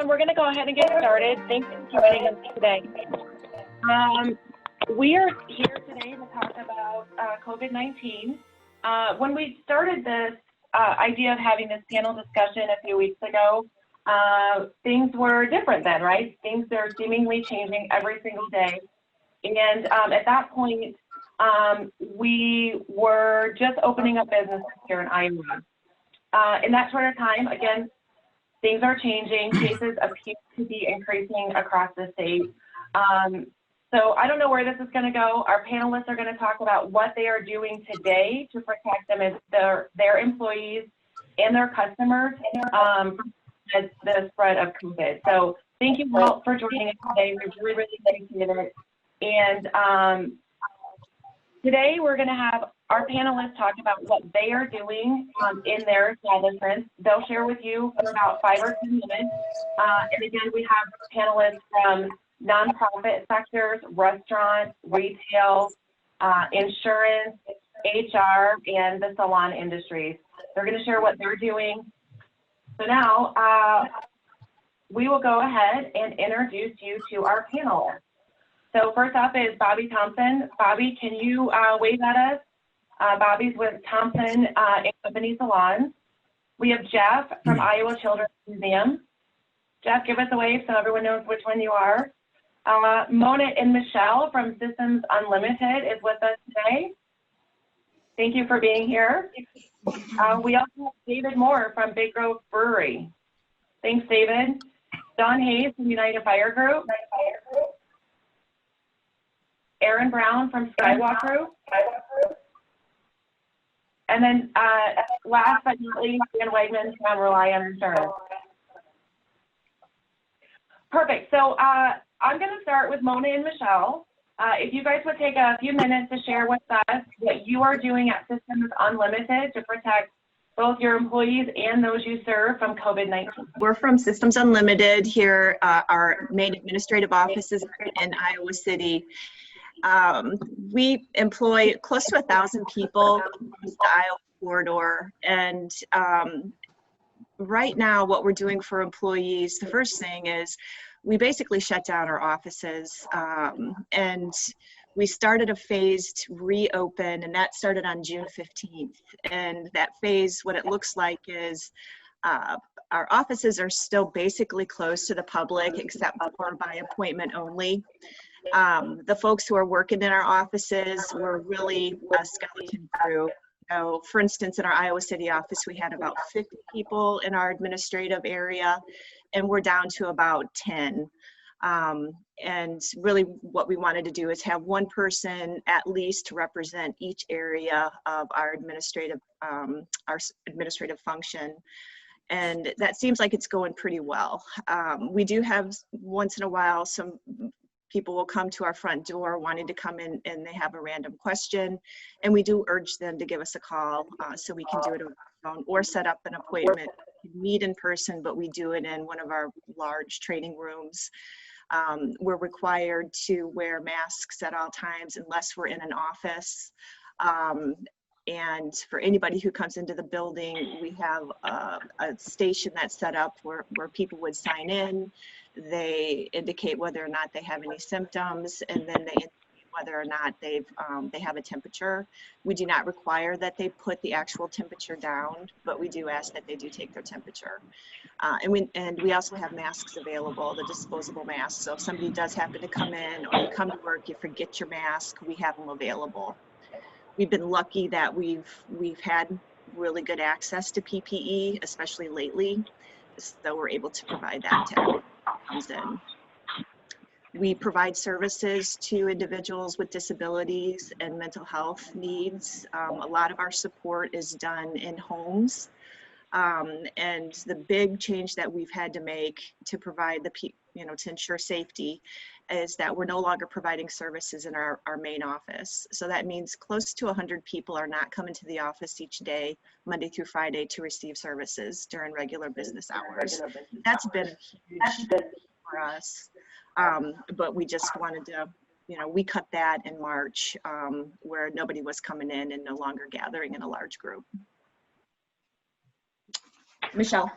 everyone. We're going to go ahead and get started. Thanks for joining us today. We are here today to talk about COVID-19. When we started this idea of having this panel discussion a few weeks ago, things were different then, right? Things are seemingly changing every single day. And at that point, we were just opening up businesses here in Iowa. In that short of time, again, things are changing. Cases appear to be increasing across the state. So I don't know where this is going to go. Our panelists are going to talk about what they are doing today to protect them as their employees and their customers from the spread of COVID. So thank you all for joining us today. We really, really appreciate it. And today we're going to have our panelists talk about what they are doing in their establishments. They'll share with you for about 5 or 10 minutes. And again, we have panelists from nonprofit sectors, restaurants, retail, insurance, HR, and the salon industries. They're going to share what they're doing. So now we will go ahead and introduce you to our panelists. So first up is Bobby Thomson. Bobby, can you wave at us? Bobby's with Thomson and Company Salon. We have Jeff from Iowa Children's Museum. Jeff, give us a wave so everyone knows which one you are. Mona and Michelle from Systems Unlimited is with us today. Thank you for being here. We also have David Moore from Big Grove Brewery. Thanks, David. Don Hayes from United Fire Group. Aaron Brown from Skywalk Group. And then last but not least, Dan Wegman from Relion Insurance. Perfect. So I'm going to start with Mona and Michelle. If you guys would take a few minutes to share with us what you are doing at Systems Unlimited to protect both your employees and those you serve from COVID-19. We're from Systems Unlimited here. Our main administrative office is in Iowa City. We employ close to 1,000 people across the Iowa corridor. And right now, what we're doing for employees, the first thing is we basically shut down our offices, and we started a phased reopen, and that started on June 15th. And that phase, what it looks like is our offices are still basically closed to the public, except for by appointment only. The folks who are working in our offices were really a skeleton crew. So, for instance, in our Iowa City office, we had about 50 people in our administrative area, and we're down to about 10. And really what we wanted to do is have one person at least to represent each area of our administrative function. And that seems like it's going pretty well. We do have once in a while some people will come to our front door wanting to come in and they have a random question, and we do urge them to give us a call so we can do it over the phone or set up an appointment, meet in person, but we do it in one of our large training rooms. We're required to wear masks at all times unless we're in an office. And for anybody who comes into the building, we have a station that's set up where people would sign in. They indicate whether or not they have any symptoms, and then they indicate whether or not they have a temperature. We do not require that they put the actual temperature down, but we do ask that they do take their temperature. And we also have masks available, the disposable masks. So if somebody does happen to come in or you come to work, you forget your mask, we have them available. We've been lucky that we've had really good access to PPE, especially lately, so we're able to provide that to everyone who comes in. We provide services to individuals with disabilities and mental health needs. A lot of our support is done in homes. And the big change that we've had to make to provide to ensure safety is that we're no longer providing services in our main office. So that means close to 100 people are not coming to the office each day, Monday through Friday, to receive services during regular business hours. That's been huge for us. But we just wanted to, we cut that in March where nobody was coming in and no longer gathering in a large group. Michelle.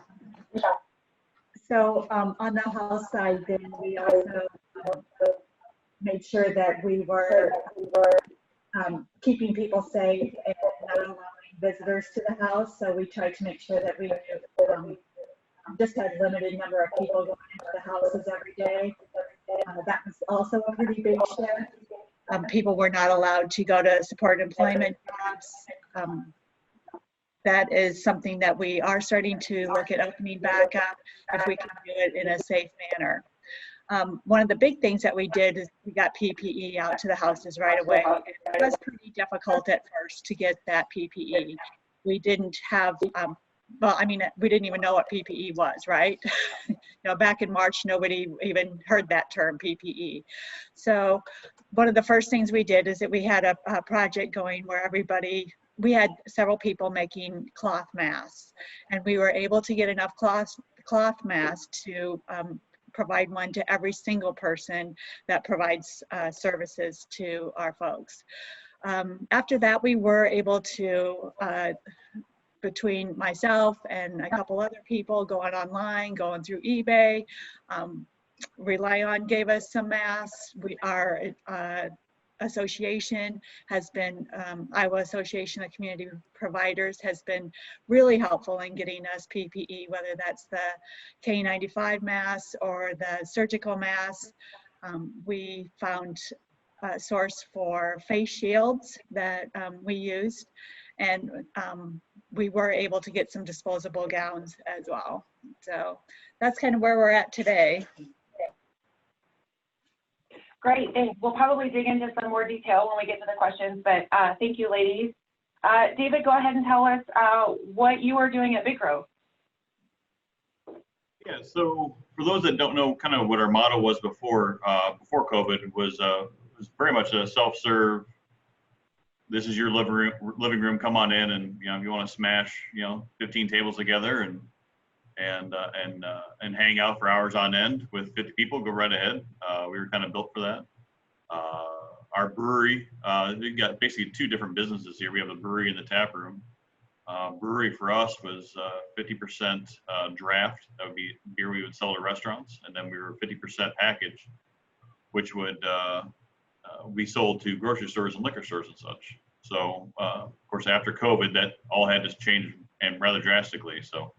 So on the health side, then we also made sure that we were keeping people safe and not allowing visitors to the house. So we tried to make sure that we just had limited number of people going into the houses every day. That was also a pretty big shift. People were not allowed to go to supported employment jobs. That is something that we are starting to look at opening back up if we can do it in a safe manner. One of the big things that we did is we got PPE out to the houses right away. It was pretty difficult at first to get that PPE. We didn't have, well, I mean, we didn't even know what PPE was, right? You know, back in March, nobody even heard that term, PPE. So one of the first things we did is that we had a project going where we had several people making cloth masks, and we were able to get enough cloth masks to provide one to every single person that provides services to our folks. After that, we were able to, between myself and a couple other people, going online, going through eBay, Relion gave us some masks. Our association has been, Iowa Association of Community Providers has been really helpful in getting us PPE, whether that's the K95 masks or the surgical masks. We found a source for face shields that we used, and we were able to get some disposable gowns as well. So that's kind of where we're at today. Great, thanks. We'll probably dig into some more detail when we get to the questions, but thank you, ladies. David, go ahead and tell us what you are doing at Big Grove. Yeah, so for those that don't know kind of what our motto was before COVID was very much a self-serve. This is your living room. Come on in, and if you want to smash 15 tables together and hang out for hours on end with 50 people, go right ahead. We were kind of built for that. Our brewery, we've got basically two different businesses here. We have the brewery and the tap room. Brewery for us was 50% draft. That would be beer we would sell to restaurants, and then we were 50% package, which would we sold to grocery stores and liquor stores and such. So of course, after COVID, that all had to change, and rather drastically. So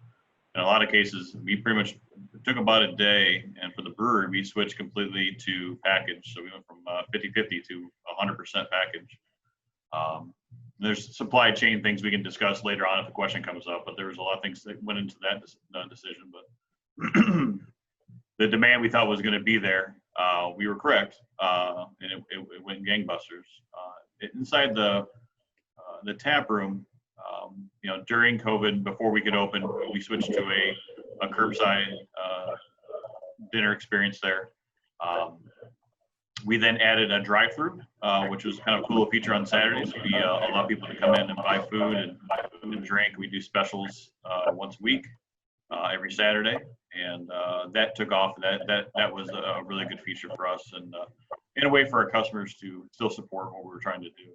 in a lot of cases, we pretty much took about a day, and for the brewery, we switched completely to package. So we went from 50-50 to 100% package. There's supply chain things we can discuss later on if the question comes up, but there was a lot of things that went into that decision. But the demand we thought was going to be there, we were correct, and it went gangbusters. Inside the tap room, during COVID, before we could open, we switched to a curbside dinner experience there. We then added a drive-through, which was kind of a cool feature on Saturdays. We allow people to come in and buy food and drink. We do specials once a week, every Saturday, and that took off. That was a really good feature for us, and in a way for our customers to still support what we were trying to do.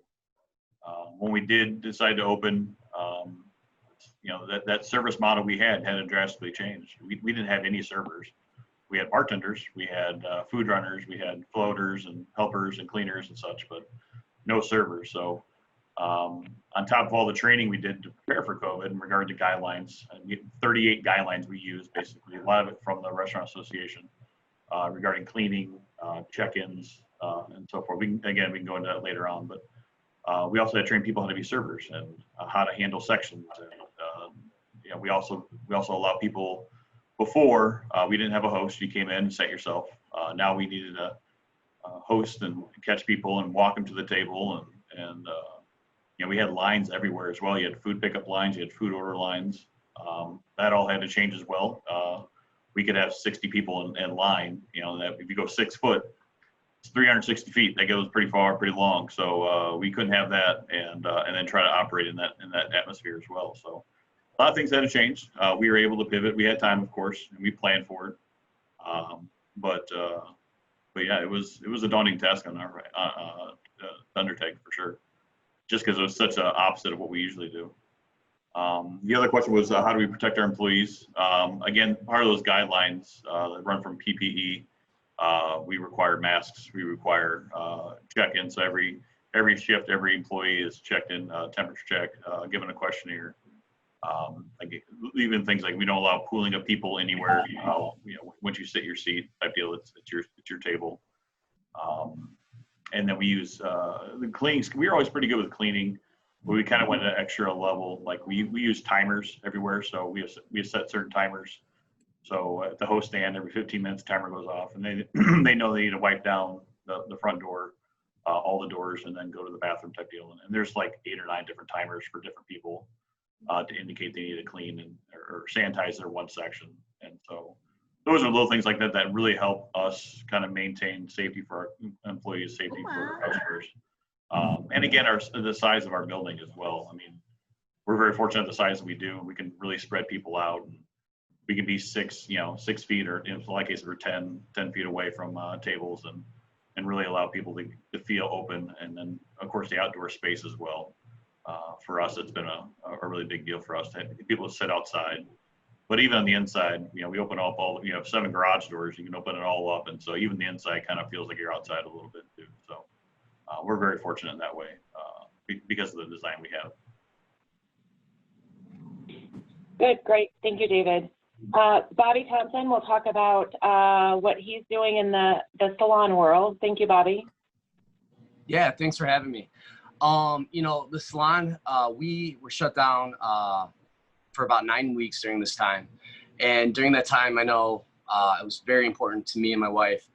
When we did decide to open, that service model we had to drastically change. We didn't have any servers. We had bartenders, we had food runners, we had floaters and helpers and cleaners and such, but no servers. So on top of all the training we did to prepare for COVID in regard to guidelines, 38 guidelines we used, basically, a lot of it from the Restaurant Association regarding cleaning, check-ins, and so forth. We can go into that later on, but we also had to train people how to be servers and how to handle sections. And we also allow people. Before, we didn't have a host. You came in and sat yourself. Now we needed a host and catch people and walk them to the table. And we had lines everywhere as well. You had food pickup lines. You had food order lines. That all had to change as well. We could have 60 people in line. That if you go 6 foot, it's 360 feet. That goes pretty far, pretty long. So we couldn't have that and then try to operate in that atmosphere as well. So a lot of things had to change. We were able to pivot. We had time, of course, and we planned for it. But yeah, it was a daunting task on our undertake for sure, just because it was such an opposite of what we usually do. The other question was how do we protect our employees? Again, part of those guidelines that run from PPE, we require masks, we require check-ins. So every shift, every employee is checked in, temperature check, given a questionnaire. Like even things like we don't allow pooling of people anywhere. Once you sit your seat type deal, it's your table. And then we use the cleaning. We're always pretty good with cleaning, but we kind of went an extra level. Like we use timers everywhere, so we have set certain timers. So at the host stand, every 15 minutes, timer goes off, and they they know they need to wipe down the front door, all the doors, and then go to the bathroom type deal. And there's like 8 or 9 different timers for different people to indicate they need to clean or sanitize their one section. And so those are little things like that that really help us kind of maintain safety for our employees, safety for our customers. And again, the size of our building as well. I mean, we're very fortunate the size that we do. We can really spread people out. And we can be 6 feet, or in my case, we're 10 feet away from tables, and really allow people to feel open. And then, of course, the outdoor space as well. For us, it's been a really big deal for us to have people to sit outside. But even on the inside, we open up you have 7 garage doors. You can open it all up, and so even the inside kind of feels like you're outside a little bit too. So we're very fortunate in that way because of the design we have. Good, great. Thank you, David. Bobby Thomson will talk about what he's doing in the salon world. Thank you, Bobby. Yeah, thanks for having me. The salon, we were shut down for about 9 weeks during this time. And during that time, I know it was very important to me and my wife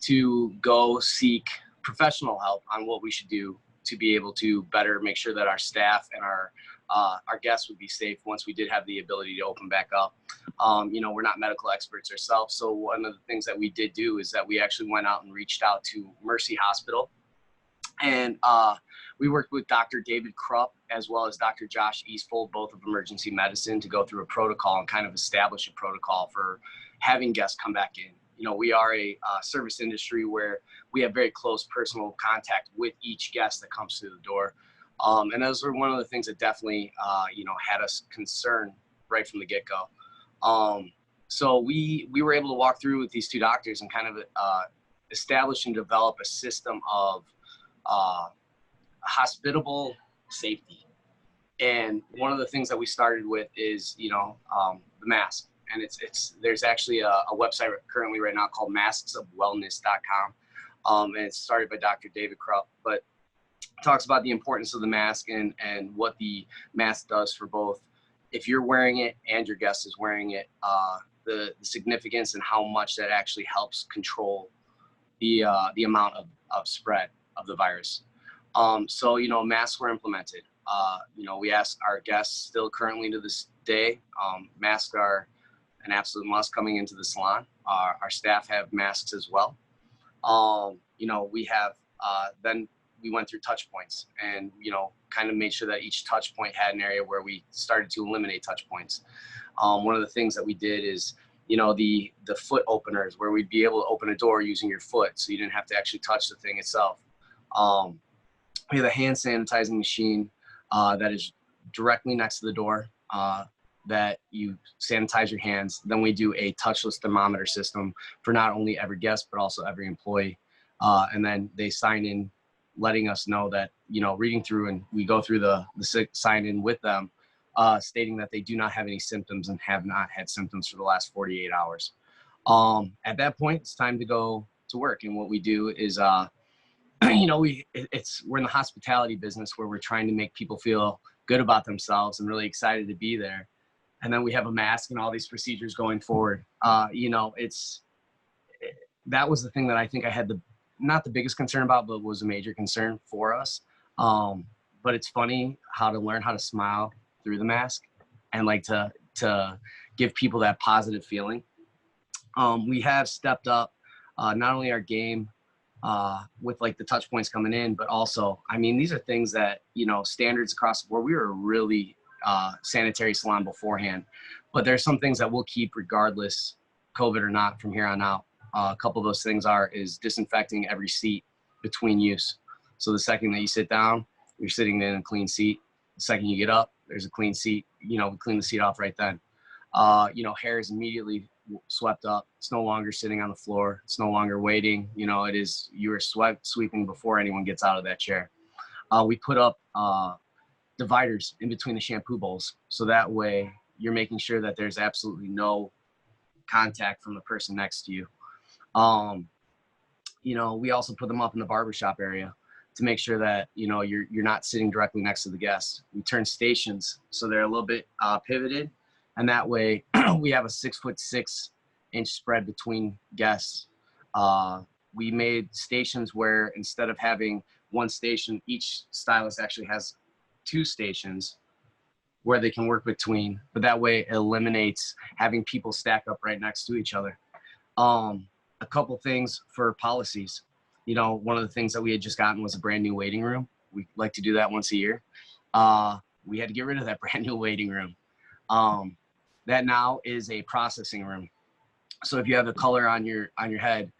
to go seek professional help on what we should do to be able to better make sure that our staff and our guests would be safe once we did have the ability to open back up. We're not medical experts ourselves. So one of the things that we did do is that we actually went out and reached out to Mercy Hospital. And we worked with Dr. David Krupp as well as Dr. Josh Eastfold, both of emergency medicine, to go through a protocol and kind of establish a protocol for having guests come back in. We are a service industry where we have very close personal contact with each guest that comes through the door. And those were one of the things that definitely, had us concerned right from the get-go. So we were able to walk through with these 2 doctors and kind of establish and develop a system of hospitable safety. And one of the things that we started with is, the mask. And there's actually a website currently right now called masksofwellness.com. And it's started by Dr. David Krupp, but talks about the importance of the mask and what the mask does for both if you're wearing it and your guest is wearing it, the significance and how much that actually helps control the amount of spread of the virus. So, masks were implemented. We ask our guests still currently to this day, masks are an absolute must coming into the salon. Our staff have masks as well. We have, then we went through touch points and, kind of made sure that each touch point had an area where we started to eliminate touch points. One of the things that we did is, the foot openers where we'd be able to open a door using your foot. So you didn't have to actually touch the thing itself. We have a hand sanitizing machine that is directly next to the door that you sanitize your hands. Then we do a touchless thermometer system for not only every guest, but also every employee. And then they sign in, letting us know that, reading through, and we go through the sign in with them, stating that they do not have any symptoms and have not had symptoms for the last 48 hours. At that point, it's time to go to work. And what we do is, we're in the hospitality business where we're trying to make people feel good about themselves and really excited to be there. And then we have a mask and all these procedures going forward. That was the thing that I think I had not the biggest concern about, but was a major concern for us. But it's funny how to learn how to smile through the mask and like to give people that positive feeling. We have stepped up not only our game with like the touch points coming in, but also, these are things that, standards across the board. We were a really sanitary salon beforehand, but there's some things that we'll keep regardless, COVID or not, from here on out. A couple of those things is disinfecting every seat between use. So the second that you sit down, you're sitting in a clean seat. The second you get up, there's a clean seat, we clean the seat off right then. Hair is immediately swept up. It's no longer sitting on the floor. It's no longer waiting. You are sweeping before anyone gets out of that chair. We put up dividers in between the shampoo bowls. So that way you're making sure that there's absolutely no contact from the person next to you. We also put them up in the barbershop area to make sure that, you're not sitting directly next to the guest. We turn stations so they're a little bit pivoted. And that way we have a 6'6" spread between guests. We made stations where instead of having one station, each stylist actually has 2 stations where they can work between, but that way it eliminates having people stack up right next to each other. A couple things for policies. One of the things that we had just gotten was a brand new waiting room. We like to do that once a year. We had to get rid of that brand new waiting room. That now is a processing room. So if you have the color on your head,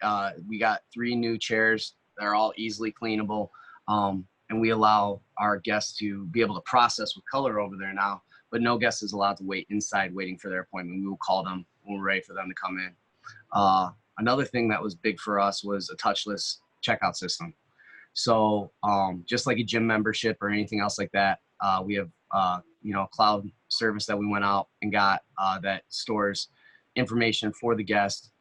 we got 3 new chairs that are all easily cleanable. And we allow our guests to be able to process with color over there now, but no guest is allowed to wait inside waiting for their appointment. We will call them when we're ready for them to come in. Another thing that was big for us was a touchless checkout system. So just like a gym membership or anything else like that, we have cloud service that we went out and got that stores information for the guest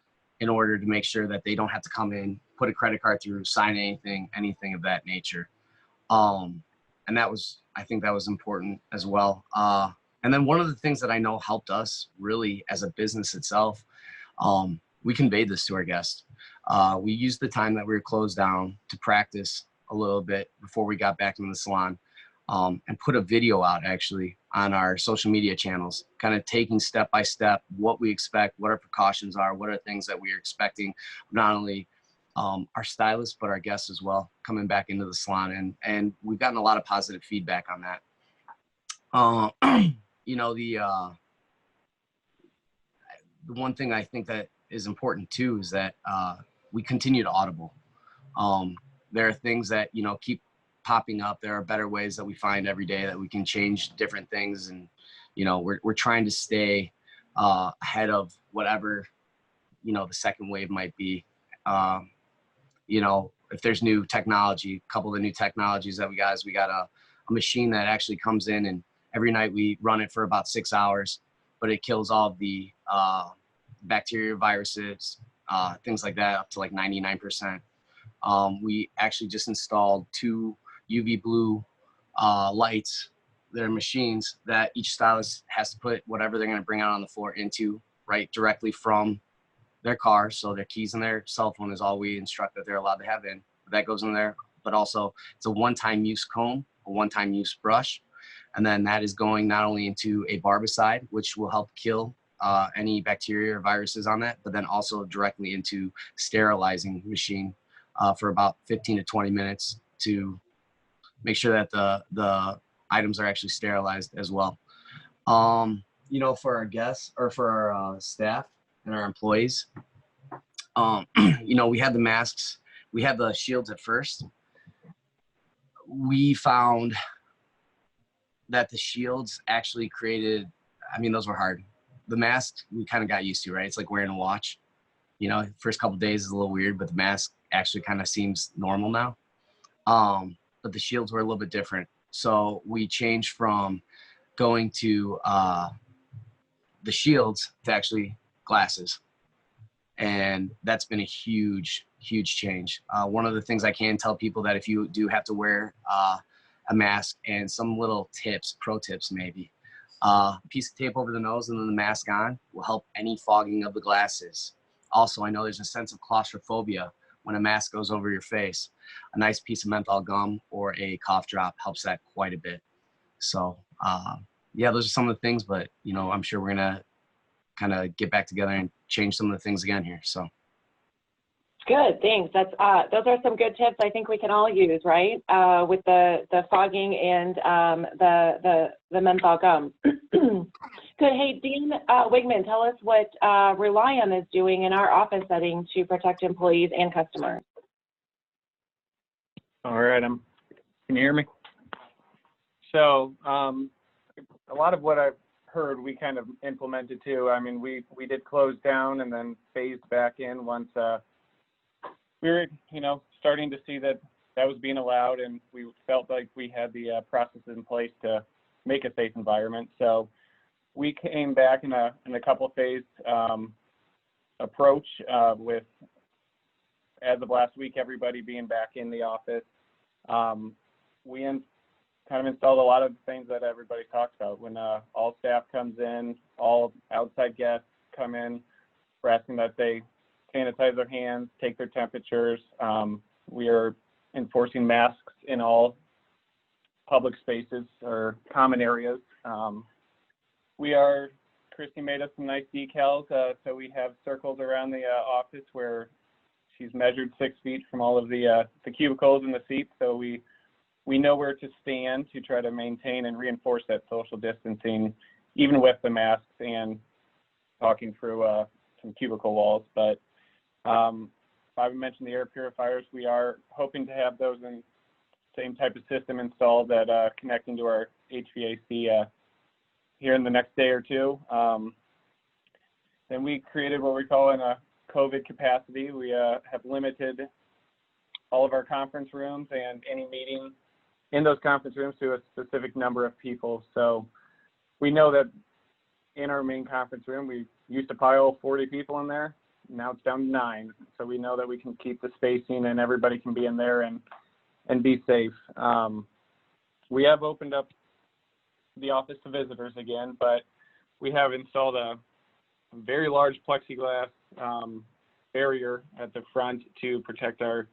in order to make sure that they don't have to come in, put a credit card through, sign anything of that nature. And I think that was important as well. And then one of the things that I know helped us really as a business itself, we conveyed this to our guests. We used the time that we were closed down to practice a little bit before we got back into the salon, and put a video out actually on our social media channels, kind of taking step by step what we expect, what our precautions are, what are things that we are expecting, not only our stylists, but our guests as well, coming back into the salon. And we've gotten a lot of positive feedback on that. The one thing I think that is important too is that we continue to audible. There are things that, keep popping up. There are better ways that we find every day that we can change different things. And, we're trying to stay ahead of whatever, the second wave might be. If there's new technology, a couple of the new technologies that we got is we got a machine that actually comes in, and every night we run it for about 6 hours, but it kills all of the bacteria, viruses, things like that, up to like 99%. We actually just installed 2 UV blue lights. They're machines that each stylist has to put whatever they're going to bring out on the floor into right directly from their car. So their keys and their cell phone is all we instruct that they're allowed to have in. That goes in there, but also it's a one-time use comb, a one-time use brush. And then that is going not only into a barbicide, which will help kill any bacteria or viruses on that, but then also directly into sterilizing machine for about 15 to 20 minutes to make sure that the items are actually sterilized as well. For our guests or for our staff and our employees, we had the masks, we had the shields at first. We found that the shields actually created, those were hard. The mask, we kind of got used to, right? It's like wearing a watch. First couple of days is a little weird, but the mask actually kind of seems normal now. But the shields were a little bit different. So we changed from going to the shields to actually glasses. And that's been a huge, huge change. One of the things I can tell people that if you do have to wear a mask, and some little tips, pro tips maybe, a piece of tape over the nose and then the mask on will help any fogging of the glasses. Also, I know there's a sense of claustrophobia when a mask goes over your face. A nice piece of menthol gum or a cough drop helps that quite a bit. So those are some of the things, but I'm sure we're gonna kind of get back together and change some of the things again here. So good, thanks. That's those are some good tips I think we can all use, right? With the fogging and the menthol gum. Good. Hey, Dean Wigman, tell us what Relion is doing in our office setting to protect employees and customers. All right, can you hear me? So I a lot of what I've heard, we kind of implemented too. I mean, we did close down and then phased back in once we were, starting to see that was being allowed, and we felt like we had the processes in place to make a safe environment. So we came back in a couple phase approach with, as of last week, everybody being back in the office. We kind of installed a lot of things that everybody talks about. When all staff comes in, all outside guests come in, we're asking that they sanitize their hands, take their temperatures. We are enforcing masks in all public spaces or common areas. Kristy made us some nice decals, so we have circles around the office where she's measured 6 feet from all of the cubicles and the seats, so we know where to stand to try to maintain and reinforce that social distancing, even with the masks and talking through some cubicle walls. But Bobby mentioned the air purifiers. We are hoping to have those in the same type of system installed that connecting to our HVAC here in the next day or two. Then we created what we call in a COVID capacity. We have limited all of our conference rooms and any meeting in those conference rooms to a specific number of people. So we know that in our main conference room, we used to pile 40 people in there. Now it's down to 9. So we know that we can keep the spacing and everybody can be in there and be safe. We have opened up the office to visitors again, but we have installed a very large plexiglass barrier at the front to protect our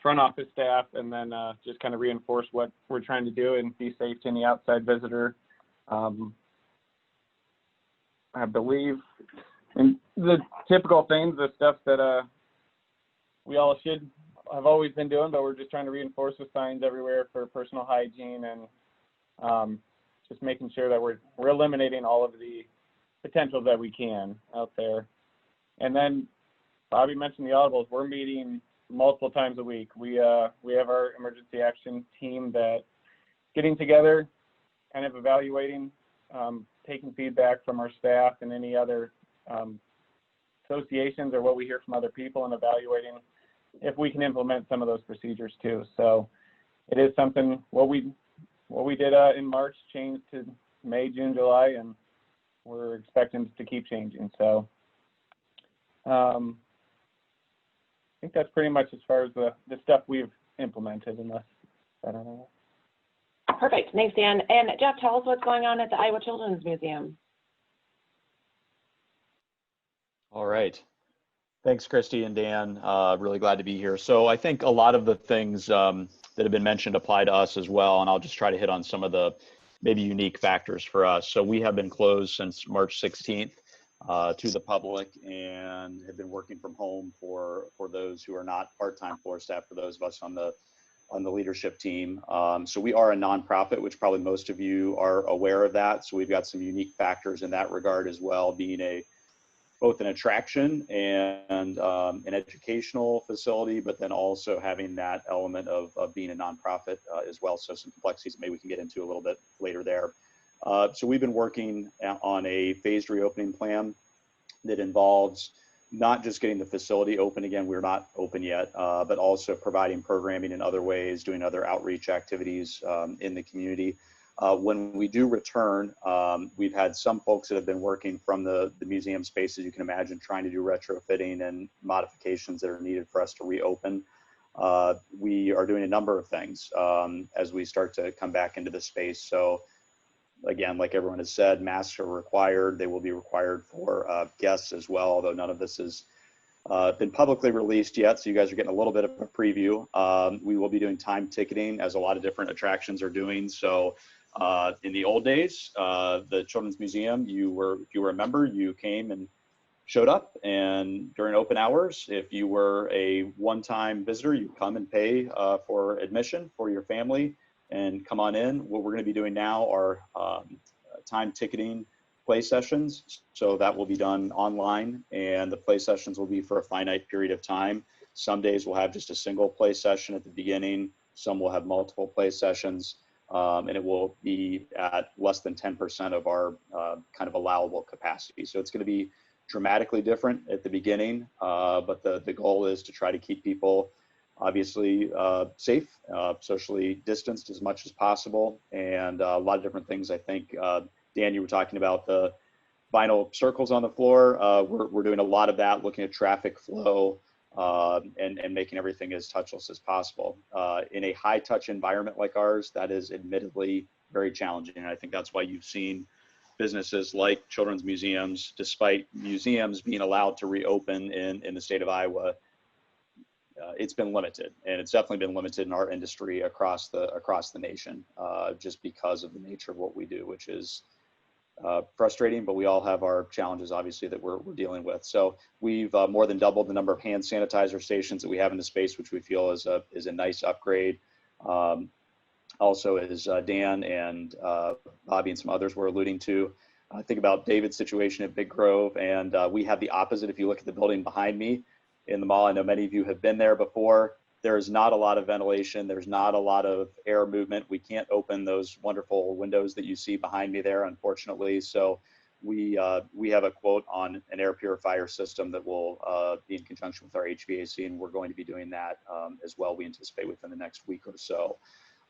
front office staff, and then just kind of reinforce what we're trying to do and be safe to any outside visitor. I believe in the typical things, the stuff that we all should have always been doing, but we're just trying to reinforce with signs everywhere for personal hygiene and just making sure that we're eliminating all of the potentials that we can out there. And then Bobby mentioned the audibles. We're meeting multiple times a week. We have our emergency action team that getting together, kind of evaluating, taking feedback from our staff and any other associations or what we hear from other people, and evaluating if we can implement some of those procedures too. So it is something, what we did in March changed to May, June, July, and we're expecting to keep changing. So I think that's pretty much as far as the stuff we've implemented, unless, I don't know. Perfect. Thanks, Dan. And Jeff, tell us what's going on at the Iowa Children's Museum. All right. Thanks, Kristy and Dan. Really glad to be here. So I think a lot of the things that have been mentioned apply to us as well, and I'll just try to hit on some of the maybe unique factors for us. So we have been closed since March 16th to the public, and have been working from home for those who are not part-time floor staff, for those of us on the leadership team. So we are a nonprofit, which probably most of you are aware of that. So we've got some unique factors in that regard as well, being both an attraction and an educational facility, but then also having that element of being a nonprofit as well. So some complexities maybe we can get into a little bit later there. So we've been working on a phased reopening plan that involves not just getting the facility open again, we're not open yet, but also providing programming in other ways, doing other outreach activities in the community. When we do return, we've had some folks that have been working from the museum spaces, you can imagine, trying to do retrofitting and modifications that are needed for us to reopen. We are doing a number of things as we start to come back into the space. So again, like everyone has said, masks are required. They will be required for guests as well, although none of this has been publicly released yet. So you guys are getting a little bit of a preview. We will be doing time ticketing, as a lot of different attractions are doing. So in the old days, the Children's Museum, if you were a member, you came and showed up, and during open hours, if you were a one-time visitor, you come and pay for admission for your family and come on in. What we're going to be doing now are time ticketing play sessions. So that will be done online, and the play sessions will be for a finite period of time. Some days we'll have just a single play session at the beginning. Some will have multiple play sessions. and it will be at less than 10% of our kind of allowable capacity. So it's going to be dramatically different at the beginning, but the goal is to try to keep people obviously safe, socially distanced as much as possible, and a lot of different things. I think, Dan, you were talking about the vinyl circles on the floor. We're doing a lot of that, looking at traffic flow and making everything as touchless as possible. In a high touch environment like ours, that is admittedly very challenging. And I think that's why you've seen businesses like children's museums, despite museums being allowed to reopen in the state of Iowa, it's been limited, and it's definitely been limited in our industry across the nation, just because of the nature of what we do, which is frustrating, but we all have our challenges, obviously, that we're dealing with. So we've more than doubled the number of hand sanitizer stations that we have in the space, which we feel is a nice upgrade. Also, as Dan and Bobby and some others were alluding to, think about David's situation at Big Grove, and we have the opposite. If you look at the building behind me in the mall, I know many of you have been there before. There's not a lot of ventilation. There's not a lot of air movement. We can't open those wonderful windows that you see behind me there, unfortunately. So we have a quote on an air purifier system that will be in conjunction with our HVAC, and we're going to be doing that as well. We anticipate within the next week or so.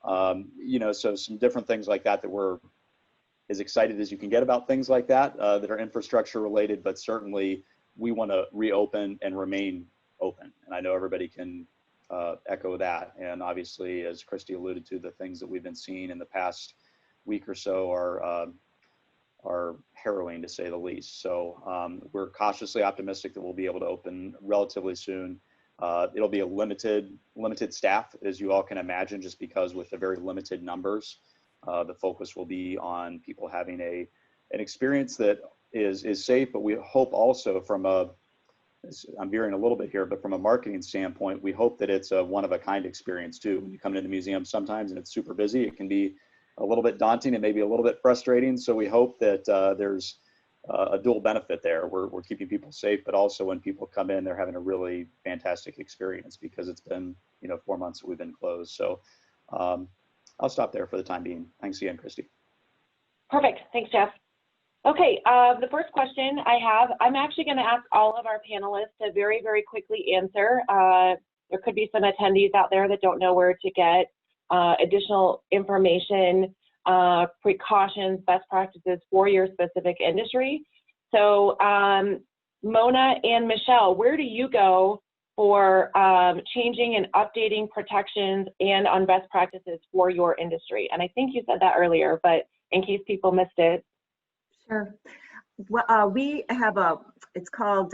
So some different things like that we're as excited as you can get about things like that that are infrastructure related, but certainly we want to reopen and remain open. And I know everybody can echo that. And obviously, as Kristy alluded to, the things that we've been seeing in the past week or so are harrowing, to say the least. So we're cautiously optimistic that we'll be able to open relatively soon. It'll be a limited staff, as you all can imagine, just because with the very limited numbers, the focus will be on people having an experience that is safe, but we hope also I'm veering a little bit here, but from a marketing standpoint, we hope that it's a one-of-a-kind experience too. When you come into the museum sometimes and it's super busy, it can be a little bit daunting and maybe a little bit frustrating. So we hope that there's a dual benefit there. We're keeping people safe, but also when people come in, they're having a really fantastic experience because it's been 4 months that we've been closed. So I'll stop there for the time being. Thanks again, Kristy. Perfect. Thanks, Jeff. Okay, the first question I have, I'm actually going to ask all of our panelists to very, very quickly answer. There could be some attendees out there that don't know where to get additional information, precautions, best practices for your specific industry. So Mona and Michelle, where do you go for changing and updating protections and on best practices for your industry? And I think you said that earlier, but in case people missed it. Sure. Well, we have it's called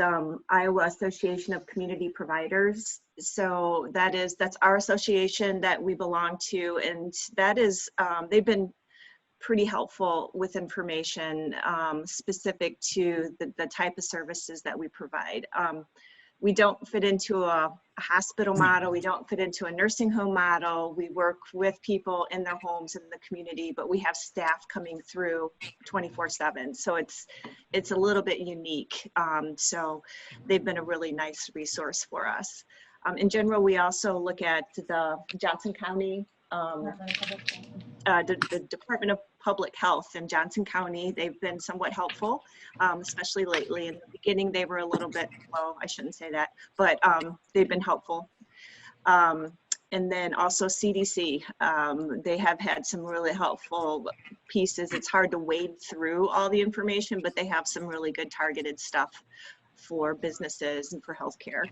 Iowa Association of Community Providers. So that's our association that we belong to. And that is, they've been pretty helpful with information specific to the type of services that we provide. We don't fit into a hospital model. We don't fit into a nursing home model. We work with people in their homes in the community, but we have staff coming through 24/7. So it's a little bit unique. So they've been a really nice resource for us. In general, we also look at the Johnson County, the Department of Public Health in Johnson County. They've been somewhat helpful, especially lately. In the beginning, they were a little bit, well, I shouldn't say that, but they've been helpful. And then also CDC, they have had some really helpful pieces. It's hard to wade through all the information, but they have some really good targeted stuff for businesses and for healthcare.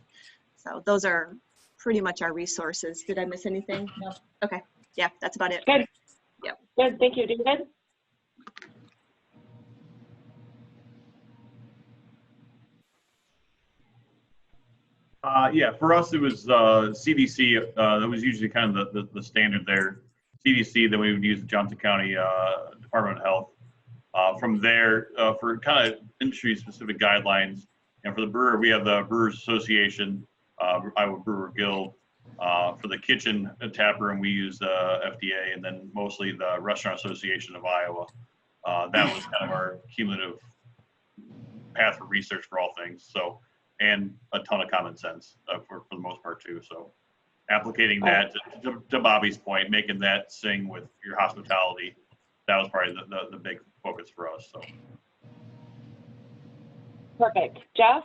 So those are pretty much our resources. Did I miss anything? No. Okay. Yeah, that's about it. Good. Yep. Good. Thank you, David. Yeah, for us, it was CDC. That was usually kind of the standard there. CDC, then we would use the Johnson County Department of Health. From there, for kind of industry-specific guidelines, and for the brewer, we have the Brewers Association, Iowa Brewer Guild. For the kitchen and tap room, we use the FDA, and then mostly the Restaurant Association of Iowa. That was kind of our cumulative path for research for all things. So, and a ton of common sense for the most part too. So, applicating that to Bobby's point, making that sing with your hospitality. That was probably the big focus for us. So. Perfect. Jeff?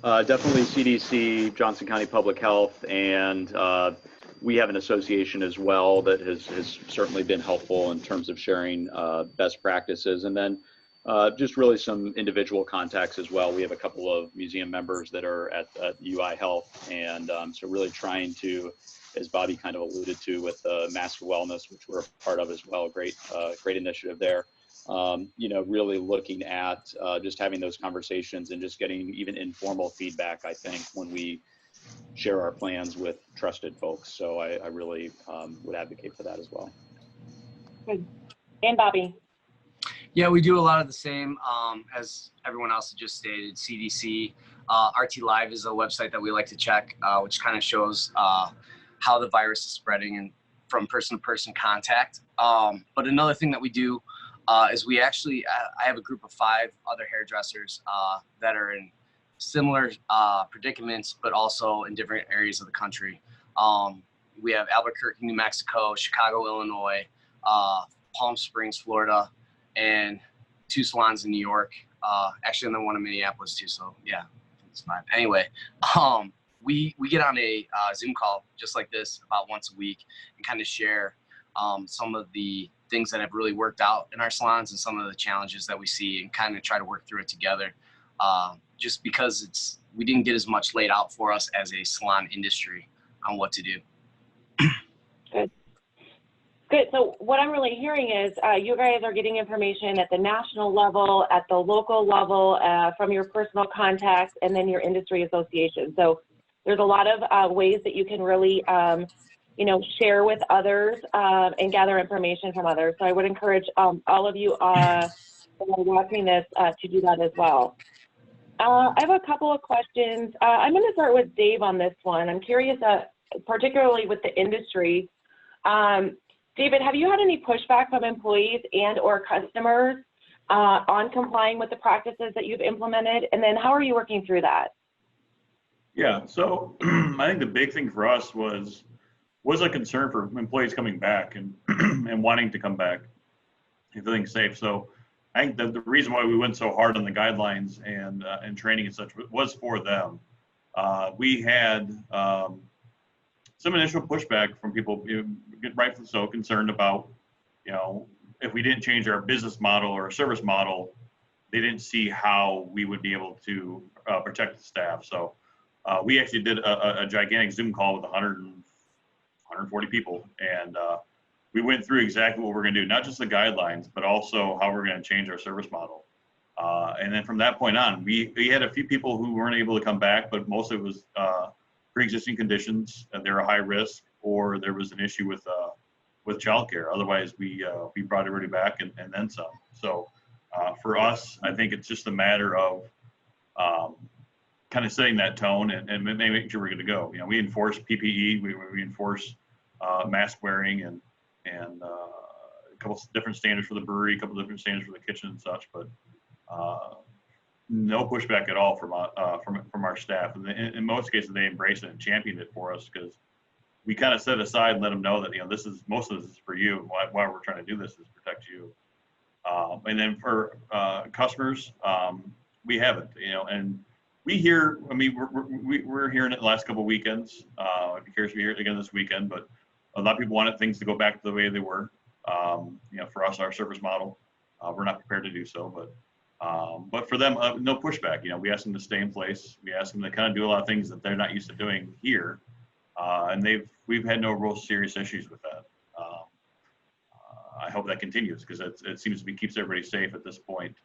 Definitely CDC, Johnson County Public Health, and we have an association as well that has certainly been helpful in terms of sharing best practices. And then just really some individual contacts as well. We have a couple of museum members that are at UI Health, and so really trying to, as Bobby kind of alluded to with Master Wellness, which we're a part of as well, great initiative there. Really looking at just having those conversations and just getting even informal feedback, I think, when we share our plans with trusted folks. So I really would advocate for that as well. Good. And Bobby? Yeah, we do a lot of the same as everyone else just stated. CDC, RT Live is a website that we like to check, which kind of shows how the virus is spreading and from person-to-person contact. But another thing that we do is we actually, I have a group of 5 other hairdressers that are in similar predicaments, but also in different areas of the country. We have Albuquerque, New Mexico, Chicago, Illinois, Palm Springs, Florida, and 2 salons in New York. Actually, and then one in Minneapolis too. So yeah, it's 5. Anyway, we get on a Zoom call just like this about once a week and kind of share some of the things that have really worked out in our salons and some of the challenges that we see, and kind of try to work through it together. Just because we didn't get as much laid out for us as a salon industry on what to do. Good. Good. So what I'm really hearing is you guys are getting information at the national level, at the local level, from your personal contacts, and then your industry association. So there's a lot of ways that you can really, share with others and gather information from others. So I would encourage all of you who are watching this to do that as well. I have a couple of questions. I'm going to start with Dave on this one. I'm curious, particularly with the industry. David, have you had any pushback from employees and or customers on complying with the practices that you've implemented? And then how are you working through that? Yeah, so I think the big thing for us was a concern for employees coming back and and wanting to come back and feeling safe. So I think that the reason why we went so hard on the guidelines and training and such was for them. We had some initial pushback from people, rightfully so, concerned about, if we didn't change our business model or our service model, they didn't see how we would be able to protect the staff. So we actually did a gigantic Zoom call with 140 people, and we went through exactly what we're going to do, not just the guidelines, but also how we're going to change our service model. And then from that point on, we had a few people who weren't able to come back, but most of it was pre-existing conditions, and they were high risk, or there was an issue with childcare. Otherwise, we brought everybody back and then some. So for us, I think it's just a matter of kind of setting that tone and making sure we're good to go. We enforce PPE, we enforce mask wearing and a couple of different standards for the brewery, a couple of different standards for the kitchen and such, but no pushback at all from our staff. And in most cases, they embraced it and championed it for us, because we kind of set it aside and let them know that, most of this is for you. Why we're trying to do this is protect you. And then for customers, we haven't, and we hear, we're hearing it the last couple of weekends. I'd be curious to hear it again this weekend, but a lot of people wanted things to go back to the way they were. For us, our service model, we're not prepared to do so, but for them, no pushback. We ask them to stay in place. We ask them to kind of do a lot of things that they're not used to doing here, and we've had no real serious issues with that. I hope that continues, because it seems to be keeps everybody safe at this point.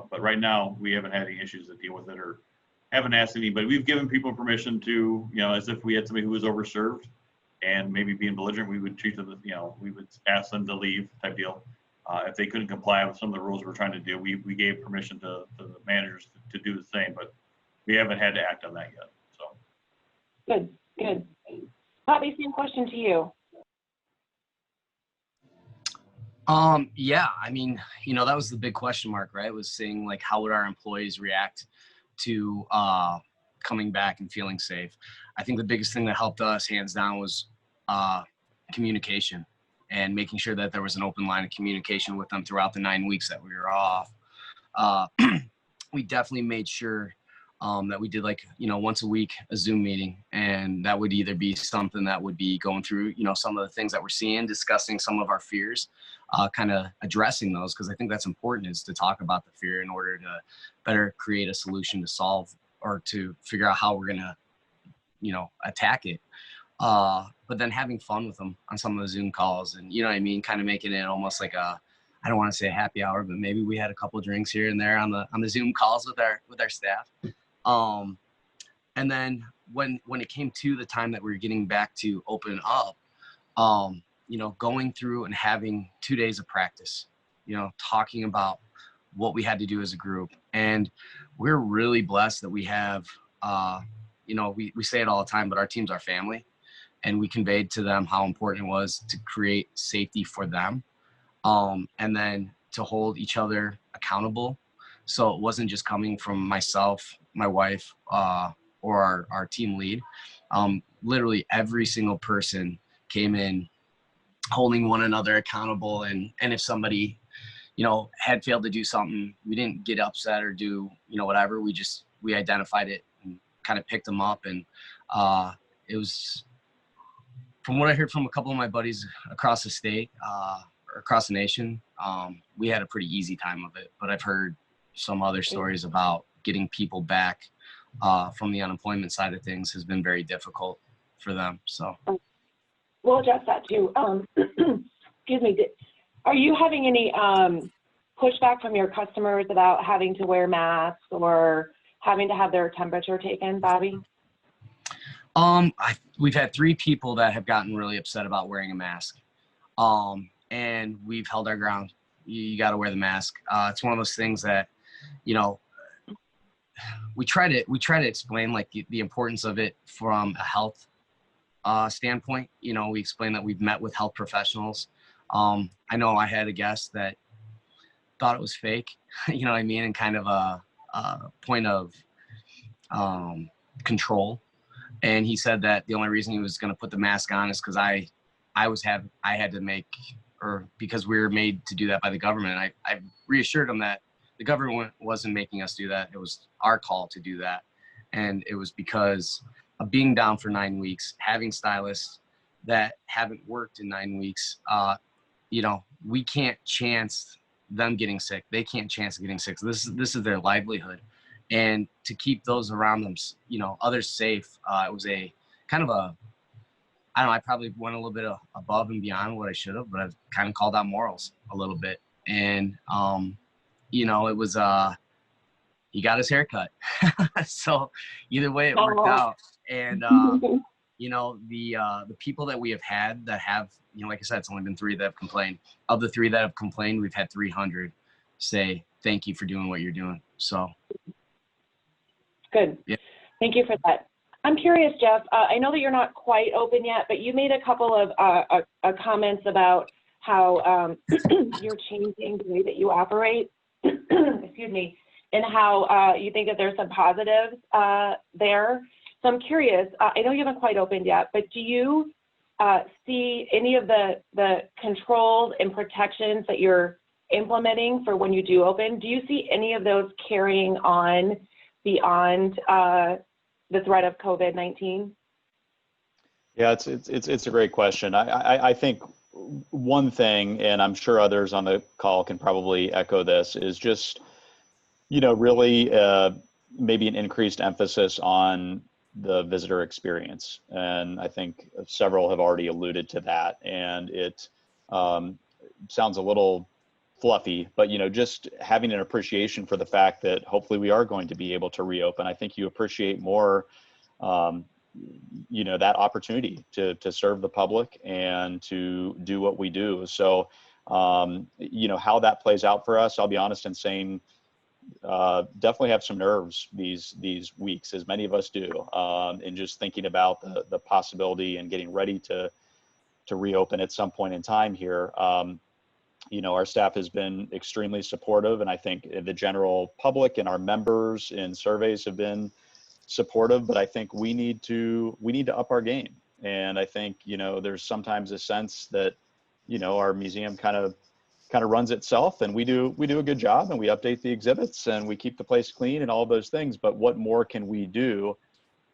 But right now, we haven't had any issues to deal with it, or haven't asked anybody. We've given people permission to, as if we had somebody who was overserved and maybe being belligerent, we would treat them, we would ask them to leave type deal. If they couldn't comply with some of the rules we're trying to do, we gave permission to the managers to do the same, but we haven't had to act on that yet. So. Good. Bobby, same question to you. Yeah, that was the big question mark, right? Was saying, like, how would our employees react to coming back and feeling safe. I think the biggest thing that helped us hands down was communication and making sure that there was an open line of communication with them throughout the 9 weeks that we were off. We definitely made sure that we did, like, once a week, a Zoom meeting, and that would either be something that would be going through, some of the things that we're seeing, discussing some of our fears, kind of addressing those, because I think that's important, is to talk about the fear in order to better create a solution to solve or to figure out how we're going to, attack it. But then having fun with them on some of the Zoom calls, and, kind of making it almost like I don't want to say a happy hour, but maybe we had a couple of drinks here and there on the Zoom calls with our staff. And then when it came to the time that we were getting back to open up, going through and having 2 days of practice, talking about what we had to do as a group. And we're really blessed that we have, we say it all the time, but our team's our family. And we conveyed to them how important it was to create safety for them. And then to hold each other accountable. So it wasn't just coming from myself, my wife, or our team lead. Literally every single person came in holding one another accountable. And if somebody, had failed to do something, we didn't get upset or do, whatever. We identified it and kind of picked them up. And it was, from what I heard from a couple of my buddies across the state, or across the nation, we had a pretty easy time of it. But I've heard some other stories about getting people back from the unemployment side of things has been very difficult for them. So we'll address that too. Excuse me. Are you having any pushback from your customers about having to wear masks or having to have their temperature taken, Bobby? We've had 3 people that have gotten really upset about wearing a mask. And we've held our ground. You got to wear the mask. It's one of those things that, we try to explain, like, the importance of it from a health standpoint. We explain that we've met with health professionals. I know I had a guest that thought it was fake, and kind of a point of control. And he said that the only reason he was going to put the mask on is because I had to make, or because we were made to do that by the government. I reassured him that the government wasn't making us do that. It was our call to do that. And it was because of being down for 9 weeks, having stylists that haven't worked in 9 weeks. We can't chance them getting sick. They can't chance getting sick. So this is their livelihood. And to keep those around them, others safe, it was a kind of a, I don't know, I probably went a little bit above and beyond what I should have, but I've kind of called out morals a little bit. And, it was, he got his hair cut. So either way it worked out. And, the people that we have had that have, like I said, it's only been 3 that have complained. Of the 3 that have complained, we've had 300 say, thank you for doing what you're doing. So. Good. Yeah. Thank you for that. I'm curious, Jeff, I know that you're not quite open yet, but you made a couple of comments about how you're changing the way that you operate, excuse me, and how you think that there's some positives there. So I'm curious, I know you haven't quite opened yet, but do you see any of the controls and protections that you're implementing for when you do open? Do you see any of those carrying on beyond the threat of COVID-19? Yeah, it's a great question. I think one thing, and I'm sure others on the call can probably echo this, is just, really maybe an increased emphasis on the visitor experience. And I think several have already alluded to that. And it sounds a little fluffy, but just having an appreciation for the fact that hopefully we are going to be able to reopen. I think you appreciate more, that opportunity to serve the public and to do what we do. So, how that plays out for us, I'll be honest in saying, definitely have some nerves these weeks, as many of us do, and just thinking about the possibility and getting ready to reopen at some point in time here. Our staff has been extremely supportive, and I think the general public and our members in surveys have been supportive, but I think we need to up our game. And I think, you know, there's sometimes a sense that, you know, our museum kind of runs itself, and we do a good job, and we update the exhibits and we keep the place clean and all of those things. But what more can we do,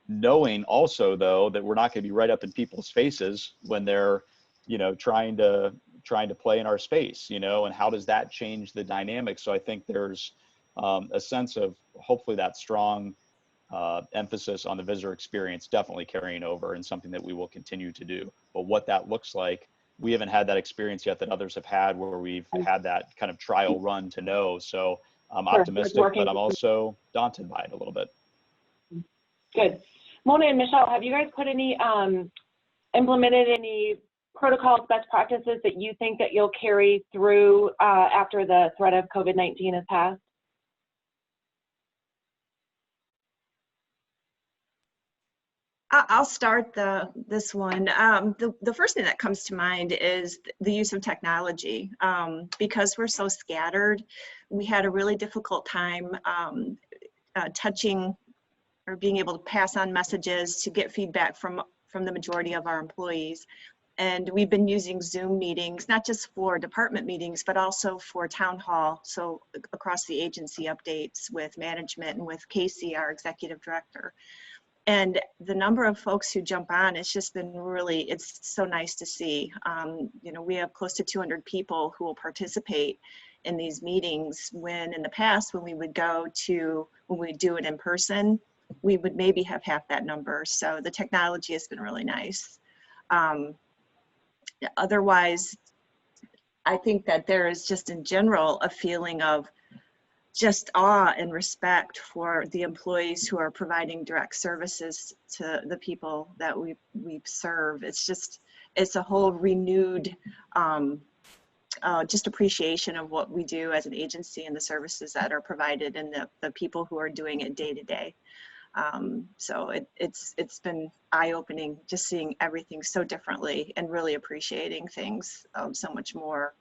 knowing also though that we're not going to be right up in people's faces when they're, you know, trying to play in our space, you know, and how does that change the dynamic? So I think there's a sense of hopefully that strong emphasis on the visitor experience definitely carrying over, and something that we will continue to do. But what that looks like, we haven't had that experience yet that others have had, where we've had that kind of trial run to know. So I'm optimistic, but I'm also daunted by it a little bit. Good. Mona and Michelle, have you guys put any, implemented any protocols, best practices that you think that you'll carry through after the threat of COVID-19 has passed? I'll start this one. The first thing that comes to mind is the use of technology. Because we're so scattered, we had a really difficult time touching or being able to pass on messages to get feedback from the majority of our employees. And we've been using Zoom meetings, not just for department meetings, but also for town hall. So across the agency updates with management and with Casey, our executive director. And the number of folks who jump on, it's just been really, it's so nice to see. You know, we have close to 200 people who will participate in these meetings, when in the past, when we would do it in person, we would maybe have half that number. So the technology has been really nice. Otherwise, I think that there is just in general a feeling of just awe and respect for the employees who are providing direct services to the people that we serve. It's a whole renewed just appreciation of what we do as an agency and the services that are provided, and the people who are doing it day to day. So it's been eye-opening, just seeing everything so differently and really appreciating things so much more.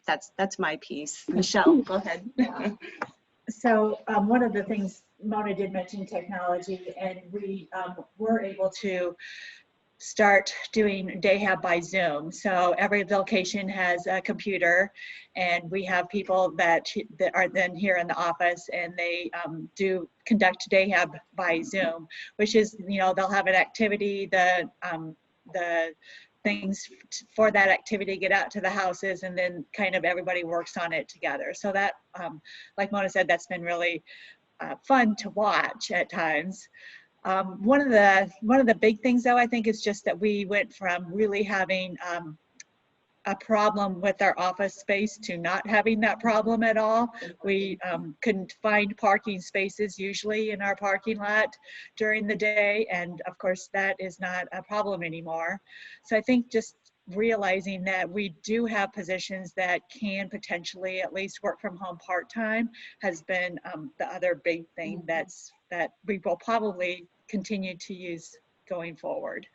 That's my piece. Michelle, go ahead. So one of the things, Mona did mention technology, and we were able to start doing day hab by Zoom. So every location has a computer, and we have people that are then here in the office, and they do conduct day hab by Zoom, which is, you know, they'll have an activity, the things for that activity get out to the houses, and then kind of everybody works on it together. So that, like Mona said, that's been really fun to watch at times. One of the big things, though, I think, is just that we went from really having a problem with our office space to not having that problem at all. We couldn't find parking spaces usually in our parking lot during the day, and of course that is not a problem anymore. So I think just realizing that we do have positions that can potentially at least work from home part-time has been the other big thing that we will probably continue to use going forward.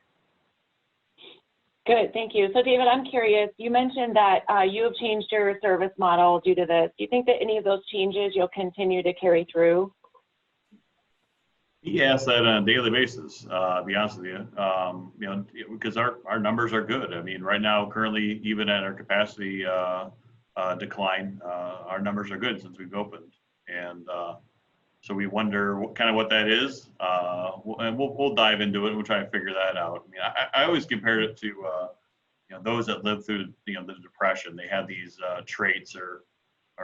Good, thank you. So David, I'm curious, you mentioned that you have changed your service model due to this. Do you think that any of those changes you'll continue to carry through? He asks that on a daily basis, to be honest with you. You know, because our numbers are good. I mean, right now, currently, even at our capacity decline, our numbers are good since we've opened. And so we wonder what that is, and we'll dive into it and we'll try to figure that out. I mean, I always compared it to you know, those that lived through the Depression. They had these traits or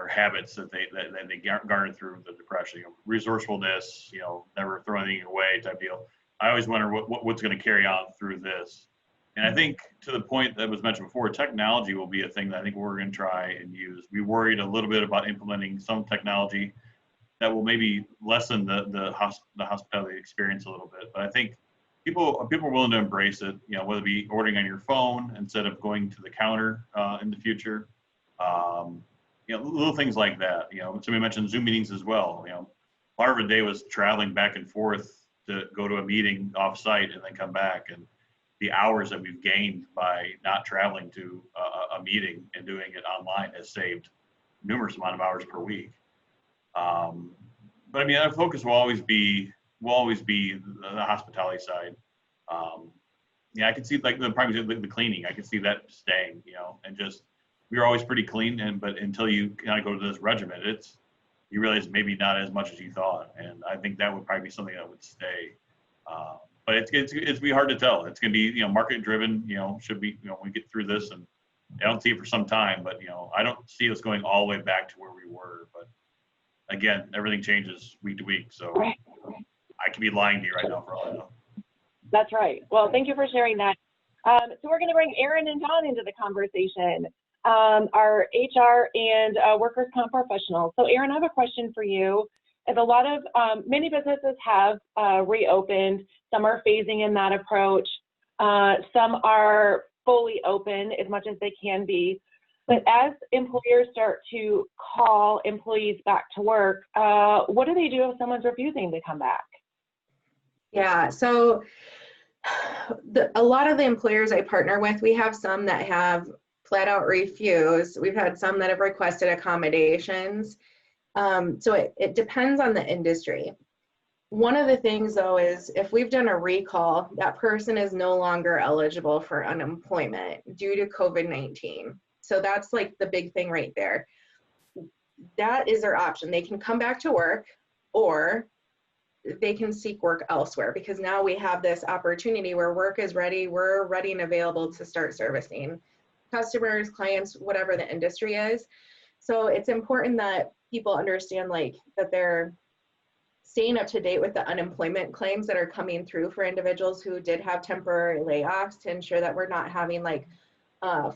habits that they garnered through the Depression. You know, resourcefulness, you know, never throw anything away type deal. I always wonder what's going to carry on through this. And I think, to the point that was mentioned before, technology will be a thing that I think we're going to try and use. We worried a little bit about implementing some technology that will maybe lessen the hospitality experience a little bit. But I think people are willing to embrace it, you know, whether it be ordering on your phone instead of going to the counter in the future. You know, little things like that. You know, somebody mentioned Zoom meetings as well. You know, part of a day was traveling back and forth to go to a meeting off-site and then come back. And the hours that we've gained by not traveling to a meeting and doing it online has saved numerous amount of hours per week. But I mean, our focus will always be will always be the hospitality side. Yeah, I could see like the cleaning. I could see that staying, you know, and just we were always pretty clean, but until you kind of go to this regimen, you realize maybe not as much as you thought, and I think that would probably be something that would stay. But it's be hard to tell. It's gonna be, you know, market driven. You know, should be, you know, we get through this, and I don't see it for some time, but you know, I don't see us going all the way back to where we were. But again, everything changes week to week, so Right. I could be lying to you right now for all I know. That's right. Well, thank you for sharing that. So we're going to bring Aaron and Don into the conversation, our HR and workers' comp professionals. So Aaron, I have a question for you. As many businesses have reopened, some are phasing in that approach, some are fully open as much as they can be. But as employers start to call employees back to work, what do they do if someone's refusing to come back? Yeah, so a lot of the employers I partner with, we have some that have flat out refused. We've had some that have requested accommodations. So it depends on the industry. One of the things though is if we've done a recall, that person is no longer eligible for unemployment due to COVID-19. So that's like the big thing right there. That is their option. They can come back to work or they can seek work elsewhere, because now we have this opportunity where work is ready, we're ready and available to start servicing customers, clients, whatever the industry is. So it's important that people understand like that they're staying up to date with the unemployment claims that are coming through for individuals who did have temporary layoffs, to ensure that we're not having like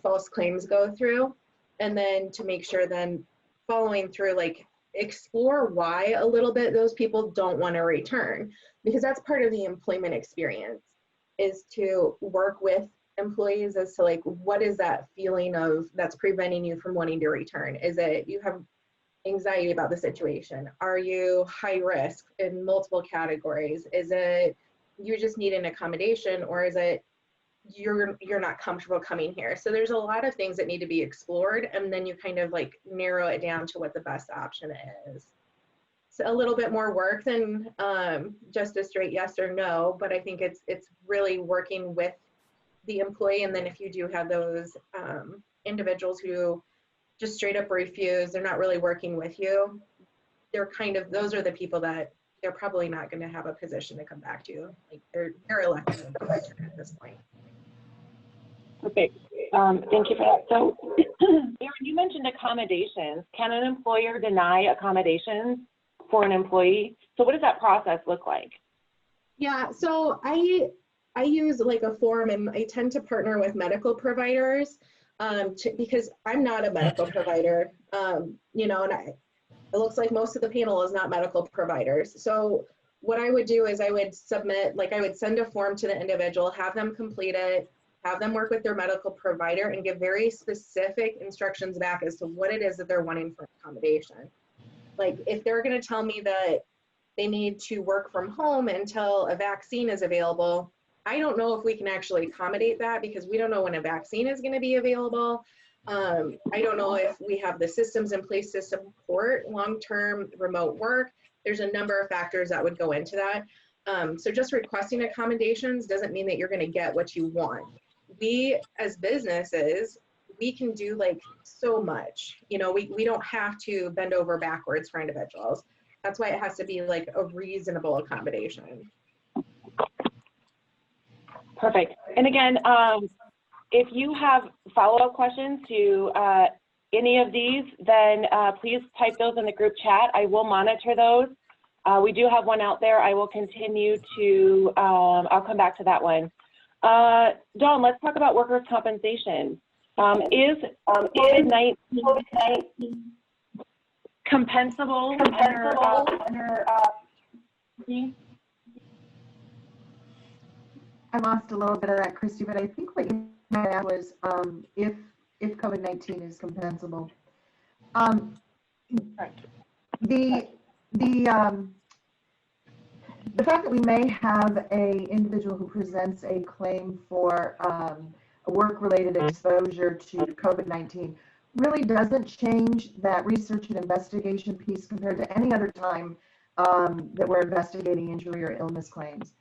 false claims go through, and then to make sure then following through, like explore why a little bit those people don't want to return, because that's part of the employment experience, is to work with employees as to like what is that feeling of that's preventing you from wanting to return. Is it you have anxiety about the situation? Are you high risk in multiple categories? Is it you just need an accommodation, or is it you're not comfortable coming here? So there's a lot of things that need to be explored, and then you kind of like narrow it down to what the best option is. So a little bit more work than just a straight yes or no, but I think it's really working with the employee. And then if you do have those individuals who just straight up refuse, they're not really working with you, they're kind of, those are the people that they're probably not going to have a position to come back to. Like they're elected at this point. Okay, thank you for that. So, Aaron, you mentioned accommodations. Can an employer deny accommodations for an employee? So what does that process look like? Yeah, so I use like a form, and I tend to partner with medical providers because I'm not a medical provider, you know, and it looks like most of the panel is not medical providers. So what I would do is I would submit, like I would send a form to the individual, have them complete it, have them work with their medical provider, and give very specific instructions back as to what it is that they're wanting for accommodation. Like if they're going to tell me that they need to work from home until a vaccine is available, I don't know if we can actually accommodate that, because we don't know when a vaccine is going to be available. I don't know if we have the systems in place to support long-term remote work. There's a number of factors that would go into that. So just requesting accommodations doesn't mean that you're going to get what you want. We as businesses, we can do like so much, you know, we don't have to bend over backwards for individuals. That's why it has to be like a reasonable accommodation. Perfect. And again, if you have follow-up questions to any of these, then please type those in the group chat. I will monitor those. We do have one out there. I will continue to, I'll come back to that one. Dawn, let's talk about workers' compensation. Is COVID-19 compensable under I lost a little bit of that, Kristy, but I think what you might ask was if COVID-19 is compensable. The fact that we may have a individual who presents a claim for a work-related exposure to COVID-19 really doesn't change that research and investigation piece compared to any other time that we're investigating injury or illness claims.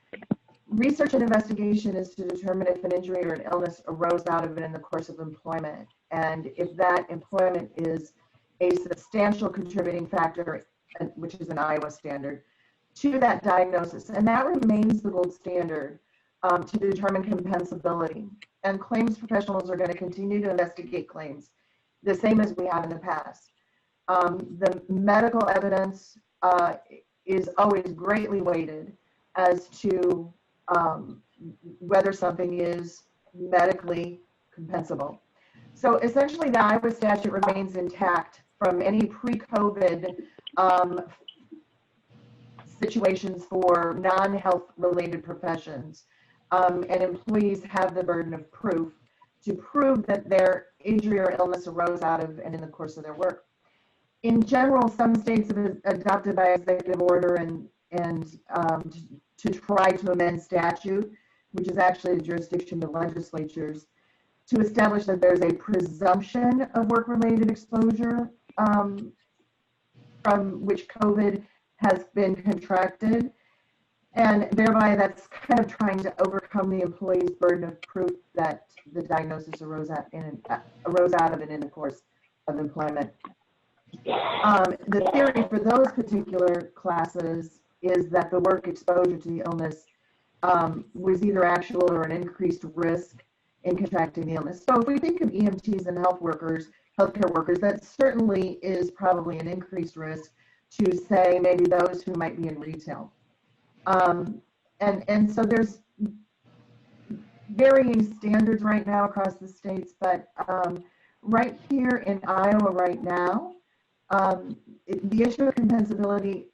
Research and investigation is to determine if an injury or an illness arose out of it in the course of employment, and if that employment is a substantial contributing factor, which is an Iowa standard, to that diagnosis. And that remains the gold standard to determine compensability. And claims professionals are going to continue to investigate claims the same as we have in the past. The medical evidence is always greatly weighted as to whether something is medically compensable. So essentially, the Iowa statute remains intact from any pre-COVID situations for non-health related professions. And employees have the burden of proof to prove that their injury or illness arose out of and in the course of their work. In general, some states have adopted by executive order and to try to amend statute, which is actually the jurisdiction of legislatures, to establish that there's a presumption of work-related exposure from which COVID has been contracted. And thereby, that's kind of trying to overcome the employee's burden of proof that the diagnosis arose out of it in the course of employment. The theory for those particular classes is that the work exposure to the illness was either actual or an increased risk in contracting the illness. So if we think of EMTs and healthcare workers, that certainly is probably an increased risk to, say, maybe those who might be in retail. And so there's varying standards right now across the states, but right here in Iowa right now, the issue of compensability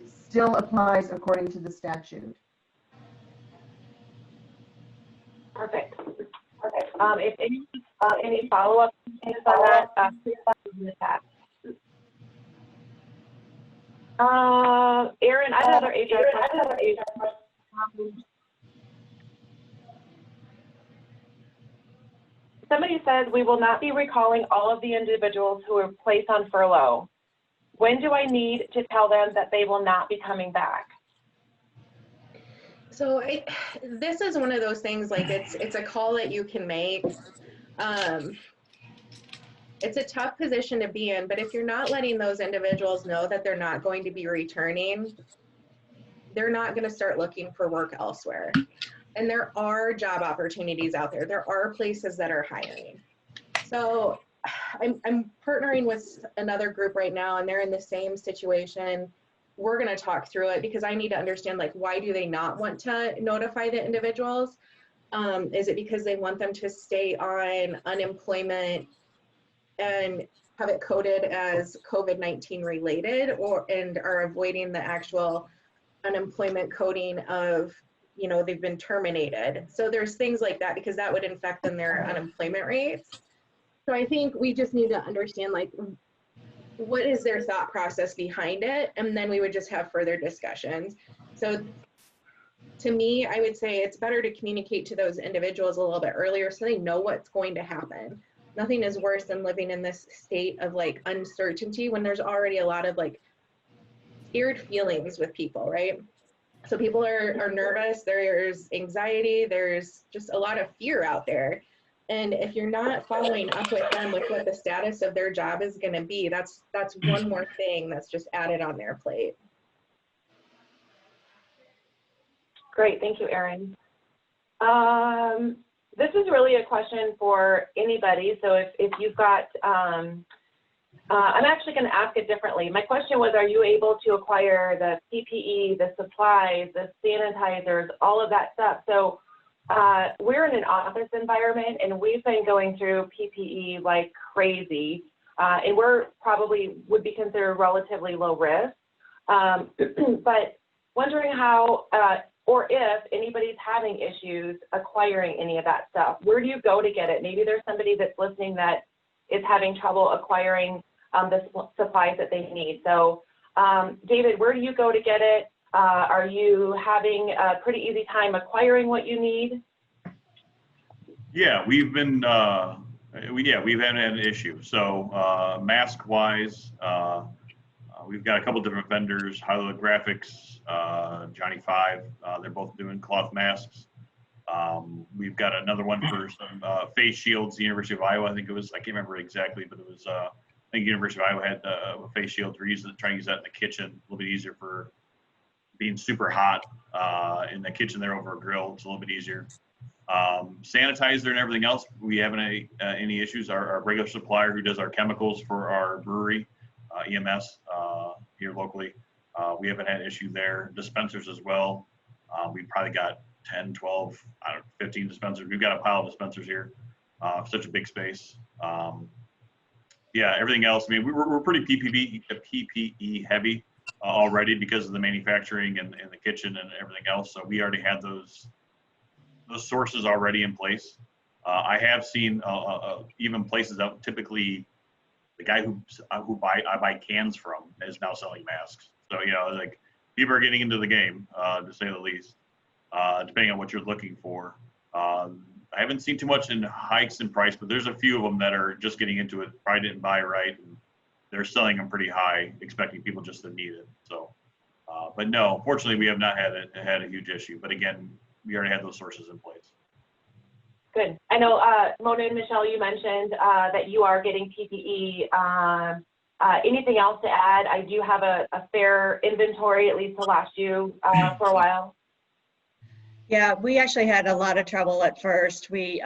still applies according to the statute. Perfect. If any follow-up on that, please in the chat. Erin, I have another HR question. Somebody says we will not be recalling all of the individuals who were placed on furlough. When do I need to tell them that they will not be coming back? So this is one of those things, like it's a call that you can make. It's a tough position to be in, but if you're not letting those individuals know that they're not going to be returning, they're not going to start looking for work elsewhere. And there are job opportunities out there. There are places that are hiring. So I'm partnering with another group right now, and they're in the same situation. We're going to talk through it because I need to understand, like, why do they not want to notify the individuals? Is it because they want them to stay on unemployment and have it coded as COVID-19 related, and are avoiding the actual unemployment coding of, you know, they've been terminated? So there's things like that, because that would affect in their unemployment rates. So I think we just need to understand, like, what is their thought process behind it, and then we would just have further discussions. So to me, I would say it's better to communicate to those individuals a little bit earlier so they know what's going to happen. Nothing is worse than living in this state of, like, uncertainty when there's already a lot of, like, scared feelings with people, right? So people are nervous, there's anxiety, there's just a lot of fear out there. And if you're not following up with them with what the status of their job is going to be, that's one more thing that's just added on their plate. Great, thank you, Erin. This is really a question for anybody. So if you've got, I'm actually going to ask it differently. My question was, are you able to acquire the PPE, the supplies, the sanitizers, all of that stuff? So we're in an office environment, and we've been going through PPE like crazy, and we're probably would be considered relatively low risk. But wondering how, or if anybody's having issues acquiring any of that stuff. Where do you go to get it? Maybe there's somebody that's listening that is having trouble acquiring the supplies that they need. So David, where do you go to get it? Are you having a pretty easy time acquiring what you need? Yeah, we've been, we haven't had an issue. So mask wise, We've got a couple different vendors, Hilo Graphics, Johnny Five. They're both doing cloth masks. We've got another one for some face shields. The University of Iowa, I think it was, I can't remember exactly, but it was, I think University of Iowa had face shields. We're trying to use that in the kitchen, a little bit easier for being super hot in the kitchen there over a grill. It's a little bit easier. Sanitizer and everything else, we haven't any issues. Our regular supplier who does our chemicals for our brewery, EMS here locally, we haven't had an issue there. Dispensers as well. We've probably got 10, 12, I don't know, 15 dispensers. We've got a pile of dispensers here, such a big space. Yeah, everything else, I mean, we're pretty PPE heavy already because of the manufacturing and the kitchen and everything else. So we already had those sources already in place. I have seen even places that typically the guy I buy cans from is now selling masks. So, you know, like people are getting into the game, to say the least, depending on what you're looking for. I haven't seen too much in hikes in price, but there's a few of them that are just getting into it, probably didn't buy right, and they're selling them pretty high, expecting people just to need it. So, but no, fortunately, we have not had a huge issue. But again, we already had those sources in place. Good. I know, Mona and Michelle, you mentioned that you are getting PPE. Anything else to add? I do have a fair inventory, at least to last you for a while. Yeah, we actually had a lot of trouble at first. We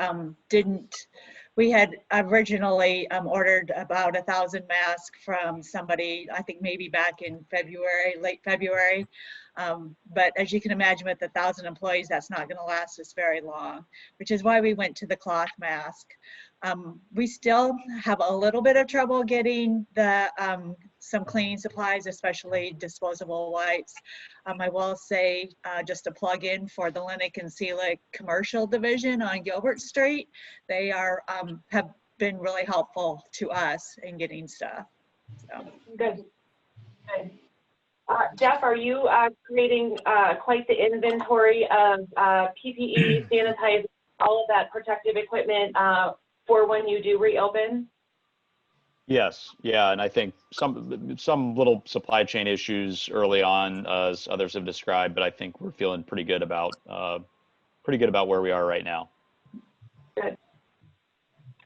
had originally ordered about 1,000 masks from somebody, I think maybe back in February, late February. But as you can imagine, with 1,000 employees, that's not going to last us very long, which is why we went to the cloth mask. We still have a little bit of trouble getting some cleaning supplies, especially disposable wipes. I will say, just a plug in for the Linick and Seelick commercial division on Gilbert Street. They have been really helpful to us in getting stuff. So. Good. Good. Jeff, are you creating quite the inventory of PPE, sanitizer, all of that protective equipment for when you do reopen? Yes, yeah, and I think some little supply chain issues early on, as others have described, but I think we're feeling pretty good about where we are right now. Good.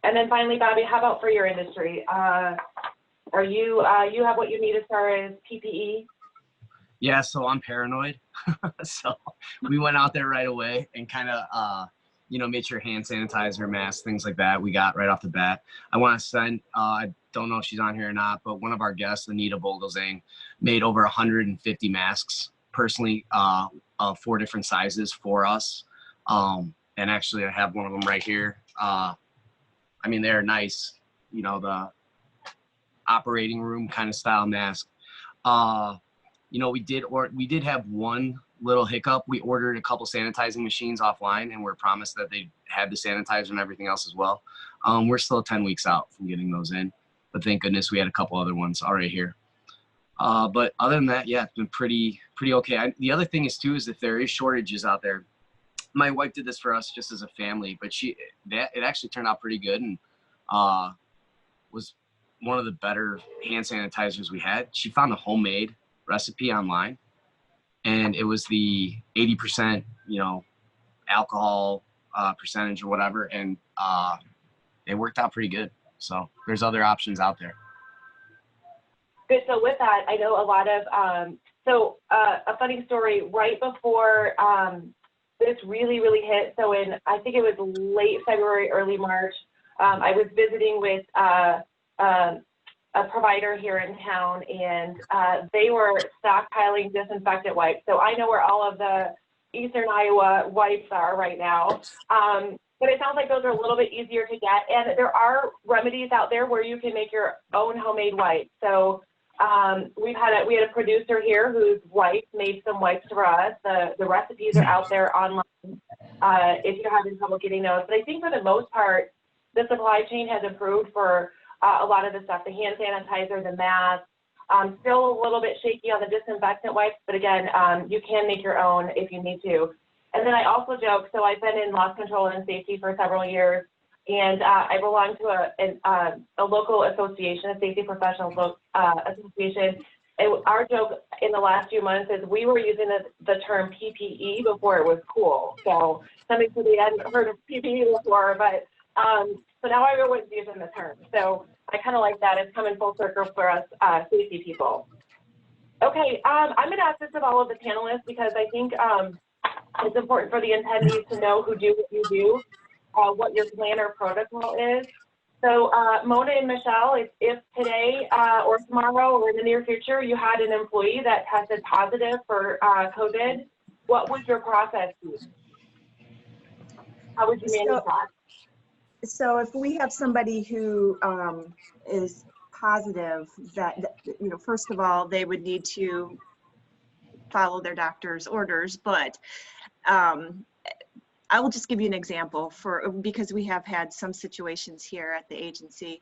And then finally, Bobby, how about for your industry? Are you have what you need as far as PPE? Yeah, so I'm paranoid. So we went out there right away and kind of, made sure hand sanitizer, masks, things like that we got right off the bat. I want to send, I don't know if she's on here or not, but one of our guests, Anita Bogelsang, made over 150 masks personally, 4 different sizes for us. And actually I have one of them right here. I mean, they're nice, the operating room kind of style mask. We did have one little hiccup. We ordered a couple sanitizing machines offline and we're promised that they had the sanitizer and everything else as well. We're still 10 weeks out from getting those in, but thank goodness we had a couple other ones already here. But other than that, yeah, it's been pretty okay. The other thing is too, is if there is shortages out there, my wife did this for us just as a family, but it actually turned out pretty good and was one of the better hand sanitizers we had. She found a homemade recipe online and it was the 80%, alcohol percentage or whatever. And it worked out pretty good. So there's other options out there. Good. So with that, I know a lot of, a funny story, right before this really hit. So I think it was late February, early March, I was visiting with a provider here in town, and they were stockpiling disinfectant wipes. So I know where all of the Eastern Iowa wipes are right now. But it sounds like those are a little bit easier to get. And there are remedies out there where you can make your own homemade wipes. So we had a producer here whose wife made some wipes for us. The recipes are out there online if you're having trouble getting those. But I think for the most part, the supply chain has improved for a lot of the stuff, the hand sanitizer, the mask. Still a little bit shaky on the disinfectant wipes, but again, you can make your own if you need to. And then I also joke, so I've been in loss control and safety for several years, and I belong to a local association, a safety professionals association, our joke in the last few months is we were using the term PPE before it was cool. So somebody said they hadn't heard of PPE before, but so now everyone's using the term. So I kind of like that. It's coming full circle for us safety people. Okay, I'm going to ask this of all of the panelists because I think it's important for the attendees to know who do what you do, what your plan or protocol is. So Mona and Michelle, if today or tomorrow or in the near future you had an employee that tested positive for COVID, what would your process be? How would you manage that? So if we have somebody who is positive, that, you know, first of all, they would need to follow their doctor's orders, but I will just give you an example because we have had some situations here at the agency.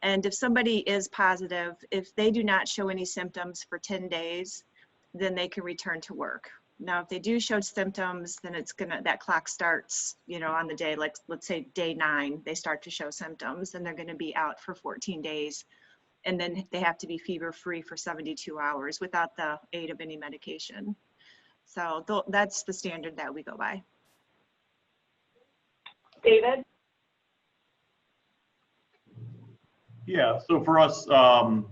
And if somebody is positive, if they do not show any symptoms for 10 days, then they can return to work. Now, if they do show symptoms, then that clock starts, you know, on the day, like let's say day 9, they start to show symptoms and they're going to be out for 14 days. And then they have to be fever free for 72 hours without the aid of any medication. So that's the standard that we go by. David? Yeah, so for us, the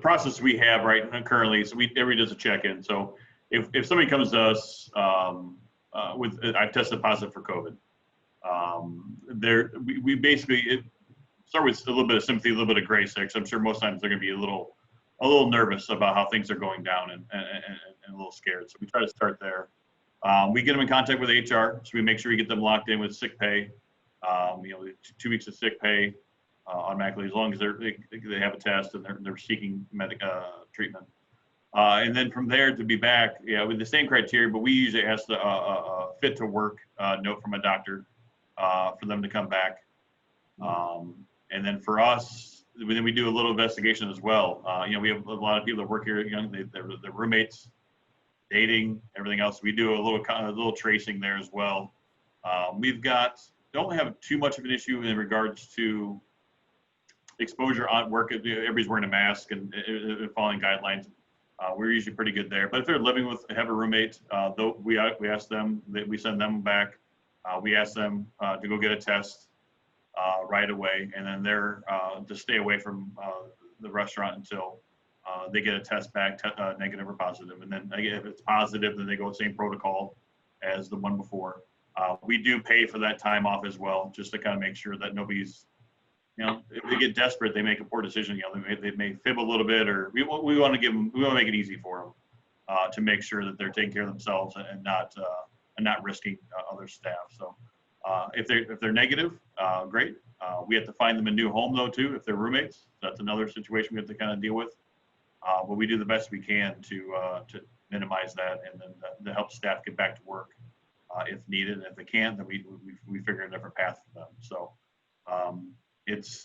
process we have right currently, so everybody does a check-in. So if somebody comes to us I've tested positive for COVID, we basically start with a little bit of sympathy, a little bit of grace there, because I'm sure most times they're going to be a little nervous about how things are going down and a little scared. So we try to start there. We get them in contact with HR, so we make sure we get them locked in with sick pay. You know, 2 weeks of sick pay automatically, as long as they have a test and they're seeking treatment. And then from there to be back, yeah, with the same criteria, but we usually ask the fit to work note from a doctor for them to come back. And then for us, then we do a little investigation as well. You know, we have a lot of people that work here, young, they're roommates, dating, everything else. We do a little tracing there as well. Don't have too much of an issue in regards to exposure on work. Everybody's wearing a mask and following guidelines. We're usually pretty good there. But if they're living have a roommate, though we ask them, we send them back. We ask them to go get a test right away, and then they're to stay away from the restaurant until they get a test back, negative or positive. And then if it's positive, then they go the same protocol as the one before. We do pay for that time off as well, just to kind of make sure that nobody's, you know, if they get desperate, they make a poor decision. You know, they may fib a little bit, or we want to make it easy for them to make sure that they're taking care of themselves and not risking other staff. So if they're negative, great. We have to find them a new home though too if they're roommates. That's another situation we have to kind of deal with. But we do the best we can to minimize that, and then to help staff get back to work if needed. And if they can't, then we figure a different path for them. So it's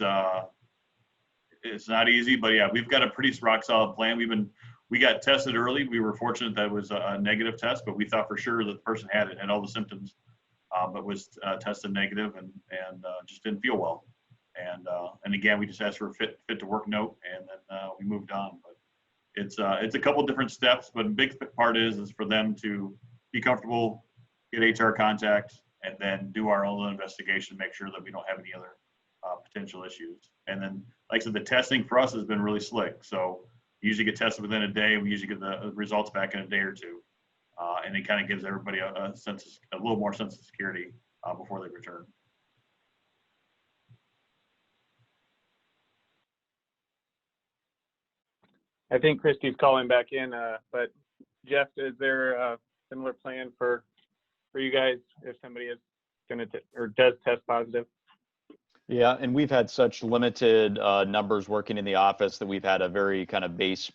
not easy, but yeah, we've got a pretty rock solid plan. We got tested early. We were fortunate that it was a negative test, but we thought for sure that the person had all the symptoms, but was tested negative and just didn't feel well. And again, we just asked for a fit to work note, and then we moved on. But it's a couple different steps, but a big part is for them to be comfortable, get HR contact, and then do our own investigation, make sure that we don't have any other potential issues. And then, like I said, the testing for us has been really slick. So we usually get tested within a day. We usually get the results back in a day or two. And it kind of gives everybody a little more sense of security before they return. I think Kristy's calling back in, but Jeff, is there a similar plan for you guys if somebody is going to or does test positive? Yeah, and we've had such limited numbers working in the office that we've had a very kind of base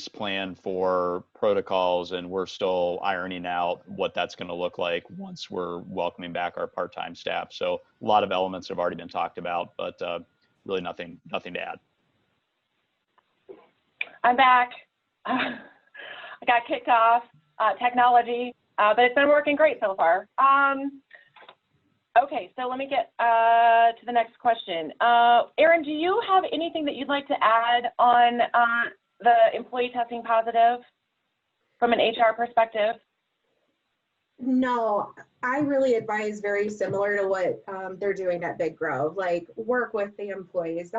plan for protocols, and we're still ironing out what that's going to look like once we're welcoming back our part-time staff. So a lot of elements have already been talked about, but really nothing to add. I'm back. I got kicked off technology, but it's been working great so far. Okay, so let me get to the next question. Erin, do you have anything that you'd like to add on the employee testing positive from an HR perspective? No, I really advise very similar to what they're doing at Big Grove, like work with the employees.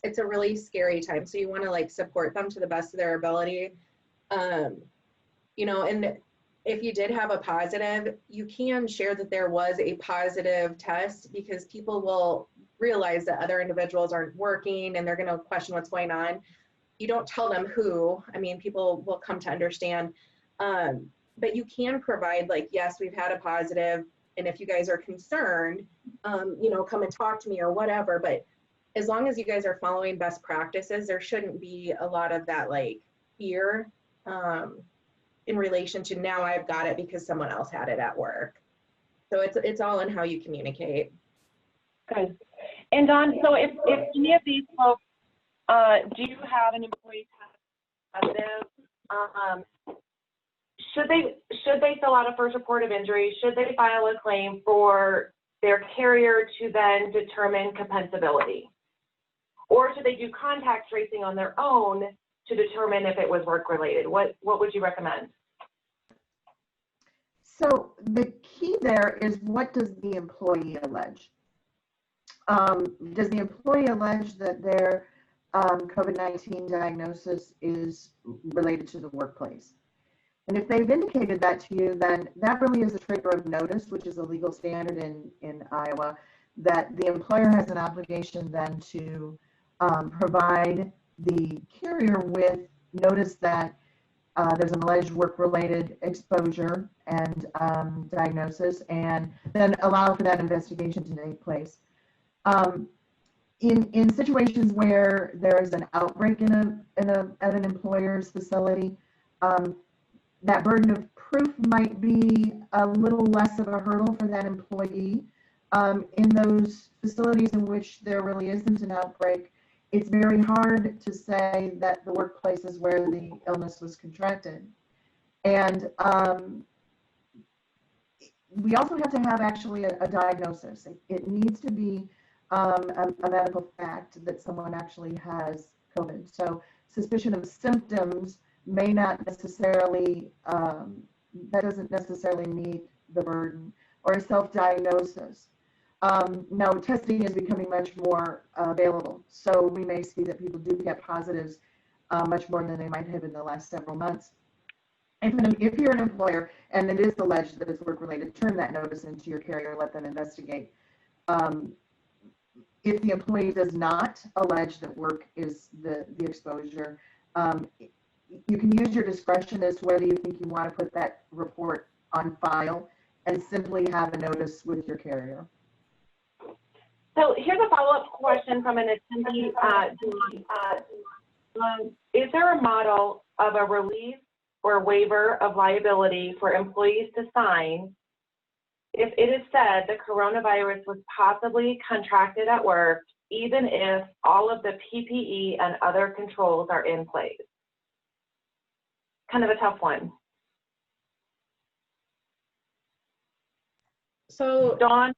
It's a really scary time. So you want to like support them to the best of their ability. You know, and if you did have a positive, you can share that there was a positive test, because people will realize that other individuals aren't working and they're going to question what's going on. You don't tell them who. I mean, people will come to understand. But you can provide like, yes, we've had a positive, and if you guys are concerned, you know, come and talk to me or whatever. But as long as you guys are following best practices, there shouldn't be a lot of that like fear in relation to now I've got it because someone else had it at work. So it's all in how you communicate. Good. And Dawn, so if any of these folks do you have an employee test positive, should they fill out a first report of injury? Should they file a claim for their carrier to then determine compensability? Or should they do contact tracing on their own to determine if it was work-related? What would you recommend? So the key there is, what does the employee allege? Does the employee allege that their COVID-19 diagnosis is related to the workplace? And if they've indicated that to you, then that really is a trigger of notice, which is a legal standard in Iowa, that the employer has an obligation then to provide the carrier with notice that there's an alleged work-related exposure and diagnosis, and then allow for that investigation to take place. In situations where there is an outbreak at an employer's facility, that burden of proof might be a little less of a hurdle for that employee. In those facilities in which there really isn't an outbreak, it's very hard to say that the workplace is where the illness was contracted. And we also have to have actually a diagnosis. It needs to be a medical fact that someone actually has COVID. So suspicion of symptoms may not necessarily, that doesn't necessarily meet the burden, or a self-diagnosis. Now, testing is becoming much more available, so we may see that people do get positives much more than they might have in the last several months. If you're an employer and it is alleged that it's work-related, turn that notice into your carrier, let them investigate. If the employee does not allege that work is the exposure, you can use your discretion as to whether you think you want to put that report on file and simply have a notice with your carrier. So here's a follow-up question from an attendee. Is there a model of a release or waiver of liability for employees to sign if it is said the coronavirus was possibly contracted at work, even if all of the PPE and other controls are in place? Kind of a tough one. So Dawn?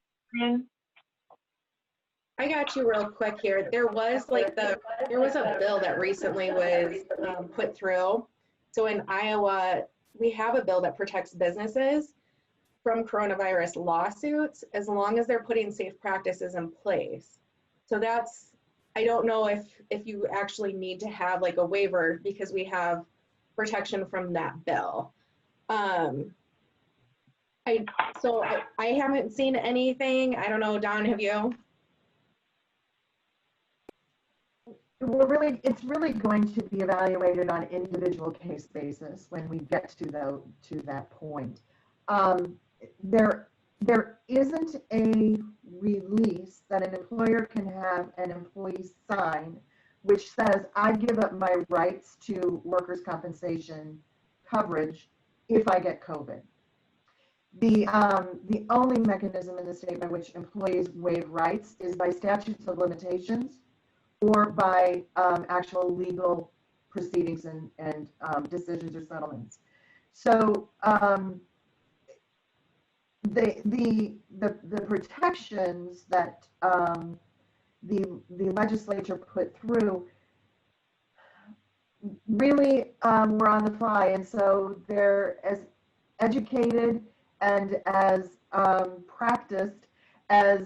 I got you real quick here. There was a bill that recently was put through. So in Iowa, we have a bill that protects businesses from coronavirus lawsuits as long as they're putting safe practices in place. So I don't know if you actually need to have like a waiver, because we have protection from that bill. I haven't seen anything. I don't know, Dawn, have you? Well, it's really going to be evaluated on individual case basis when we get to that point. There isn't a release that an employer can have an employee sign which says, I give up my rights to workers' compensation coverage if I get COVID. The only mechanism in the state by which employees waive rights is by statutes of limitations, or by actual legal proceedings and decisions or settlements. So the protections that the legislature put through really were on the fly, and so they're as educated and as practiced as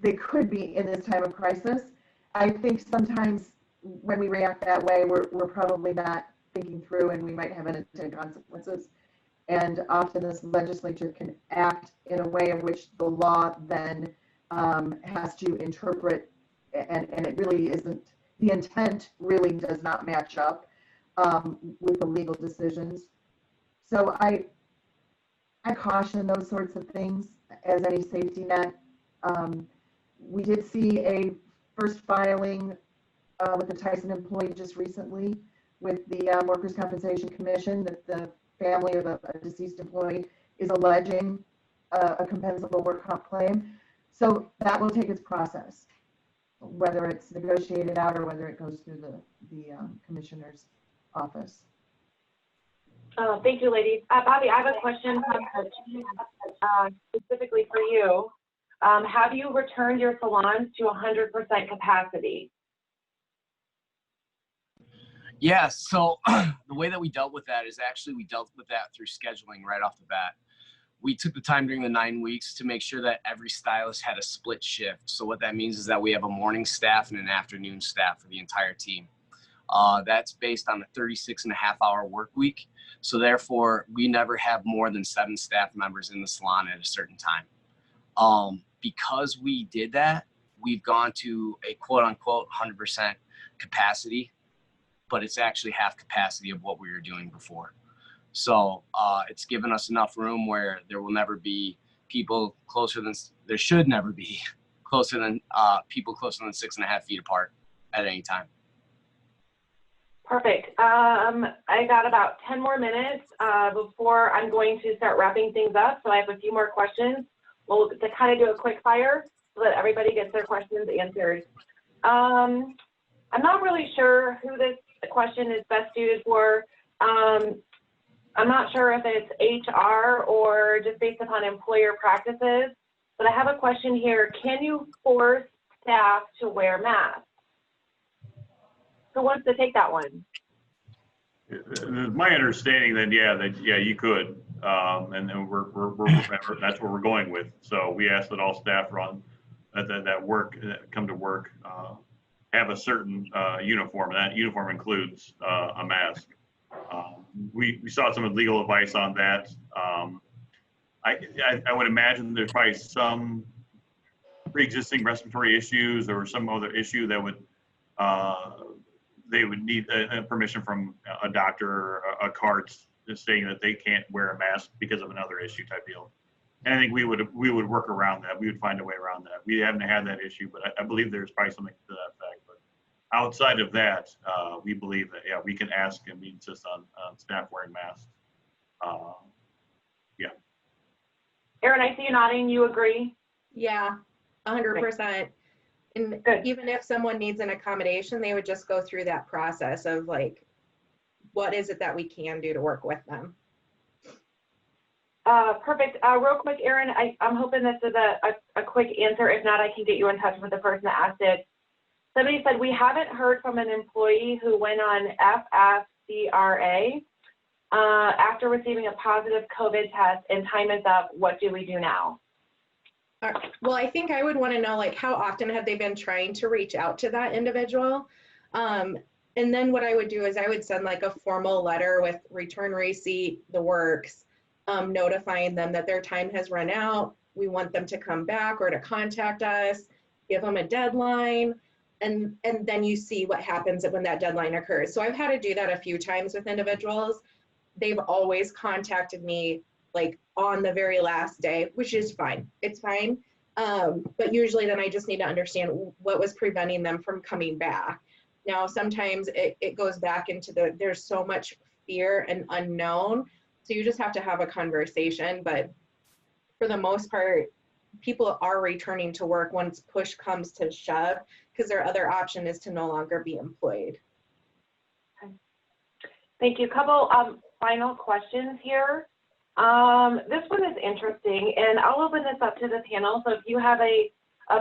they could be in this time of crisis. I think sometimes when we react that way, we're probably not thinking through, and we might have unintended consequences. And often this legislature can act in a way in which the law then has to interpret, and it really isn't, the intent really does not match up with the legal decisions. So I caution those sorts of things as any safety net. We did see a first filing with the Tyson employee just recently with the Workers' Compensation Commission that the family of a deceased employee is alleging a compensable work comp claim. So that will take its process, whether it's negotiated out or whether it goes through the commissioner's office. Thank you, ladies. Bobby, I have a question specifically for you. Have you returned your salons to 100% capacity? Yeah, so the way that we dealt with that is actually we dealt with that through scheduling right off the bat. We took the time during the 9 weeks to make sure that every stylist had a split shift. So what that means is that we have a morning staff and an afternoon staff for the entire team. That's based on a 36.5-hour work week. So therefore, we never have more than 7 staff members in the salon at a certain time. Because we did that, we've gone to a quote unquote 100% capacity, but it's actually half capacity of what we were doing before. So it's given us enough room where there will never be people closer than, there should never be closer than people closer than 6.5 feet apart at any time. Perfect. I got about 10 more minutes before I'm going to start wrapping things up. So I have a few more questions. We'll kind of do a quick fire so that everybody gets their questions answered. I'm not really sure who this question is best suited for. I'm not sure if it's HR or just based upon employer practices, but I have a question here. Can you force staff to wear masks? Who wants to take that one? My understanding that yeah, you could, and then that's where we're going with. So we ask that all staff that come to work have a certain uniform, and that uniform includes a mask. We saw some legal advice on that. I would imagine there's probably some pre-existing respiratory issues or some other issue that would they would need permission from a doctor or a card saying that they can't wear a mask because of another issue type deal. And I think we would work around that. We would find a way around that. We haven't had that issue, but I believe there's probably something to that effect. But outside of that, we believe that, yeah, we can ask and we insist on staff wearing masks. Yeah. Erin, I see you nodding. You agree? Yeah, 100%. And Good. even if someone needs an accommodation, they would just go through that process of like, what is it that we can do to work with them? Perfect. Real quick, Erin, I'm hoping this is a quick answer. If not, I can get you in touch with the person that asked it. Somebody said, we haven't heard from an employee who went on FFCRA after receiving a positive COVID test and time is up. What do we do now? Well, I think I would want to know, like, how often have they been trying to reach out to that individual? And then what I would do is I would send like a formal letter with return receipt, the works, notifying them that their time has run out. We want them to come back or to contact us, give them a deadline, and then you see what happens when that deadline occurs. So I've had to do that a few times with individuals. They've always contacted me like on the very last day, which is fine. It's fine. But usually then I just need to understand what was preventing them from coming back. Now, sometimes it goes back into there's so much fear and unknown. So you just have to have a conversation. But for the most part, people are returning to work once push comes to shove, because their other option is to no longer be employed. Okay. Thank you. Couple final questions here. This one is interesting, and I'll open this up to the panel. So if you have a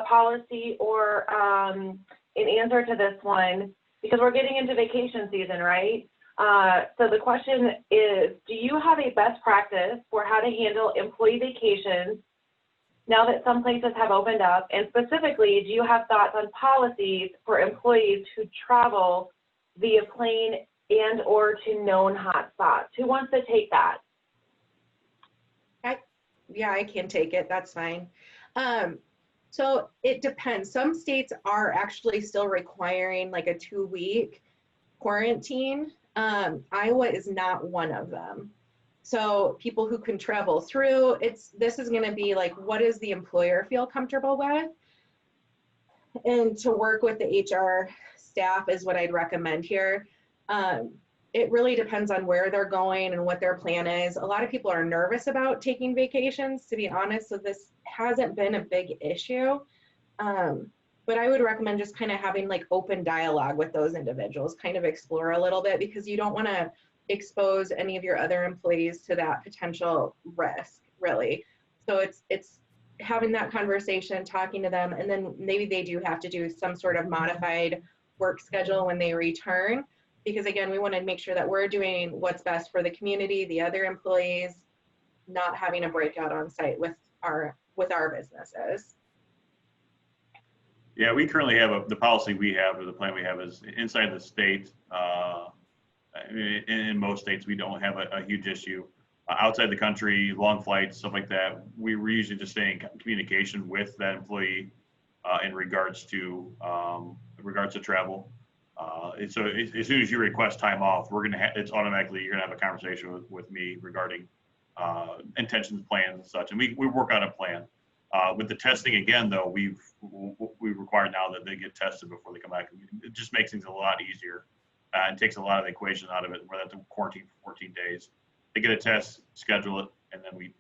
policy or an answer to this one, because we're getting into vacation season, right? So the question is, do you have a best practice for how to handle employee vacations now that some places have opened up? And specifically, do you have thoughts on policies for employees who travel via plane and or to known hotspots? Who wants to take that? Yeah, I can take it. That's fine. So it depends. Some states are actually still requiring like a 2-week quarantine. Iowa is not one of them. So people who can travel through, this is going to be like, what does the employer feel comfortable with? And to work with the HR staff is what I'd recommend here. It really depends on where they're going and what their plan is. A lot of people are nervous about taking vacations, to be honest, so this hasn't been a big issue. But I would recommend just kind of having like open dialogue with those individuals, kind of explore a little bit, because you don't want to expose any of your other employees to that potential risk, really. So it's having that conversation, talking to them, and then maybe they do have to do some sort of modified work schedule when they return. Because again, we want to make sure that we're doing what's best for the community, the other employees, not having a breakout on site with our businesses. Yeah, we currently have the policy we have, or the plan we have, is inside the state. In most states, we don't have a huge issue. Outside the country, long flights, stuff like that, we're usually just staying in communication with that employee in regards to travel. So as soon as you request time off, it's automatically, you're gonna have a conversation with me regarding intentions, plans, and such, and we work on a plan. With the testing, again, though, we require now that they get tested before they come back. It just makes things a lot easier and takes a lot of the equation out of it, where they have to quarantine for 14 days. They get a test, schedule it, and then we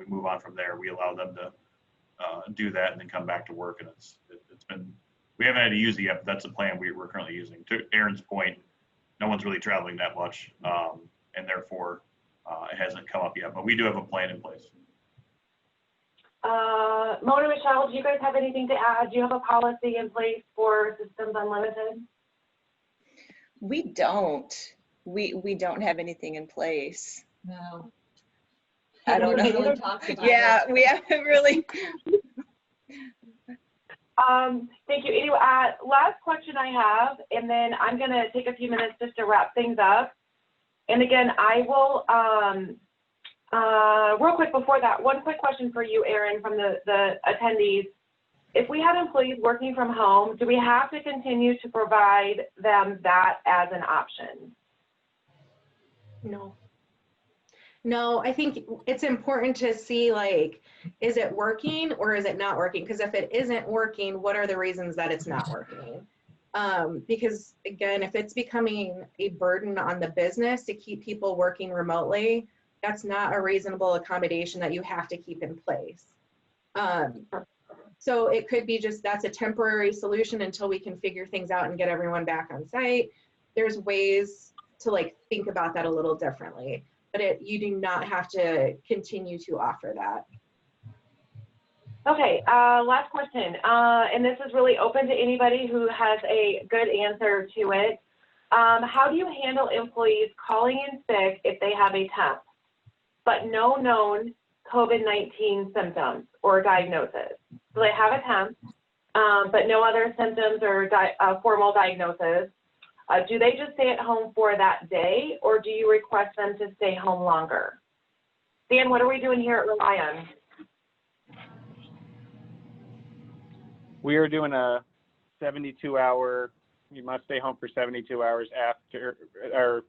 move on from there. We allow them to do that and then come back to work, and it's been, we haven't had to use it yet, but that's the plan we're currently using. To Aaron's point, no one's really traveling that much, and therefore it hasn't come up yet, but we do have a plan in place. Mona, Michelle, do you guys have anything to add? Do you have a policy in place for Systems Unlimited? We don't. We don't have anything in place. No. I don't know. Really talks about Yeah, it. we haven't really. Thank you. Anyway, last question I have, and then I'm going to take a few minutes just to wrap things up. And again, I will, real quick before that, one quick question for you, Aaron, from the attendees. If we had employees working from home, do we have to continue to provide them that as an option? No, I think it's important to see, like, is it working or is it not working? Because if it isn't working, what are the reasons that it's not working? Because again, if it's becoming a burden on the business to keep people working remotely, that's not a reasonable accommodation that you have to keep in place. So it could be just, that's a temporary solution until we can figure things out and get everyone back on site. There's ways to like think about that a little differently, but you do not have to continue to offer that. Okay, last question, and this is really open to anybody who has a good answer to it. How do you handle employees calling in sick if they have a temp, but no known COVID-19 symptoms or diagnosis? So they have a temp, but no other symptoms or formal diagnosis. Do they just stay at home for that day, or do you request them to stay home longer? Dan, what are we doing here at Relion? We are doing a 72-hour, you must stay home for 72 hours after, or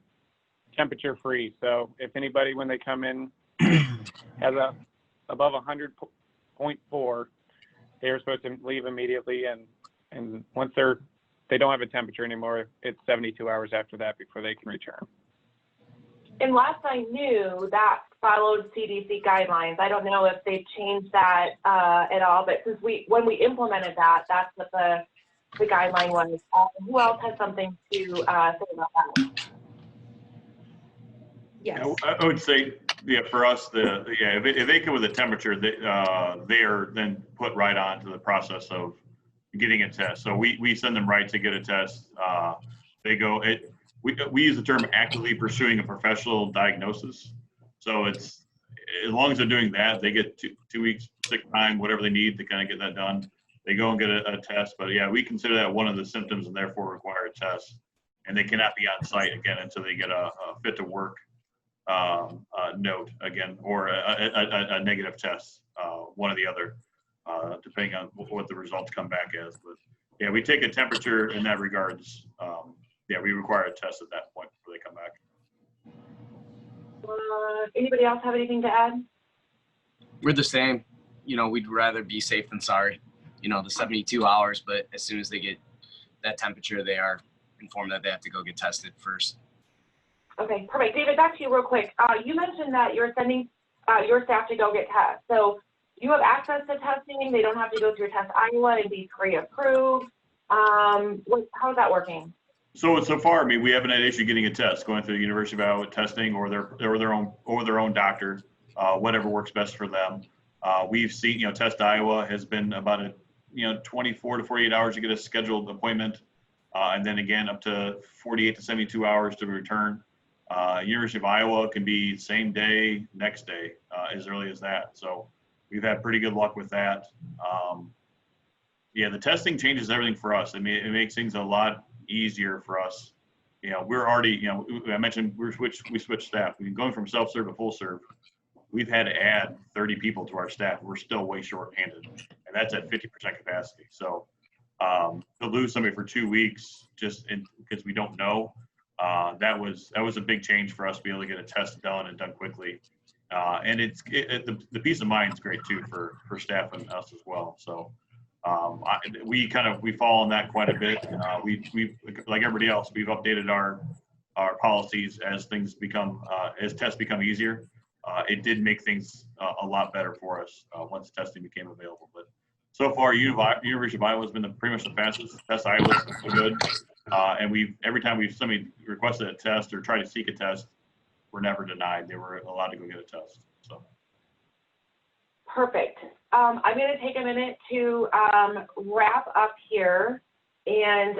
temperature free. So if anybody, when they come in, has above 100.4, they are supposed to leave immediately. And once they don't have a temperature anymore, it's 72 hours after that before they can return. And last I knew, that followed CDC guidelines. I don't know if they've changed that at all, but since when we implemented that, that's what the guideline was. Who else has something to say about that? Yes. I would say, yeah, for us, if they come with a temperature, they are then put right on to the process of getting a test. So we send them right to get a test. They go, we use the term actively pursuing a professional diagnosis. So it's, as long as they're doing that, they get 2 weeks sick time, whatever they need to kind of get that done. They go and get a test. But yeah, we consider that one of the symptoms and therefore require a test. And they cannot be on site again until they get a fit to work note again, or a negative test, one or the other, depending on what the results come back as. But yeah, we take a temperature in that regards. Yeah, we require a test at that point before they come back. Anybody else have anything to add? We're the same. You know, we'd rather be safe than sorry. You know, the 72 hours, but as soon as they get that temperature, they are informed that they have to go get tested first. Okay, perfect. David, back to you real quick. You mentioned that you're sending your staff to go get tests. So you have access to testing. They don't have to go through Test Iowa and be pre-approved. How's that working? So far, I mean, we haven't had an issue getting a test, going through the University of Iowa testing or their own doctor, whatever works best for them. We've seen, Test Iowa has been about 24 to 48 hours to get a scheduled appointment, and then again up to 48 to 72 hours to return. University of Iowa can be same day, next day, as early as that. So we've had pretty good luck with that. Yeah, the testing changes everything for us. I mean, it makes things a lot easier for us. We're already, I mentioned we switched staff. We've been going from self-serve to full serve. We've had to add 30 people to our staff. We're still way short-handed, and that's at 50% capacity. So to lose somebody for 2 weeks just because we don't know, that was a big change for us to be able to get a test done and done quickly. And the peace of mind is great too for staff and us as well. So we fall on that quite a bit. We like everybody else, we've updated our policies as things become as tests become easier. It did make things a lot better for us once testing became available. But so far, University of Iowa has been pretty much the fastest. Test Iowa's been good, and every time somebody requested a test or tried to seek a test, we're never denied. They were allowed to go get a test. So perfect. I'm going to take a minute to wrap up here. And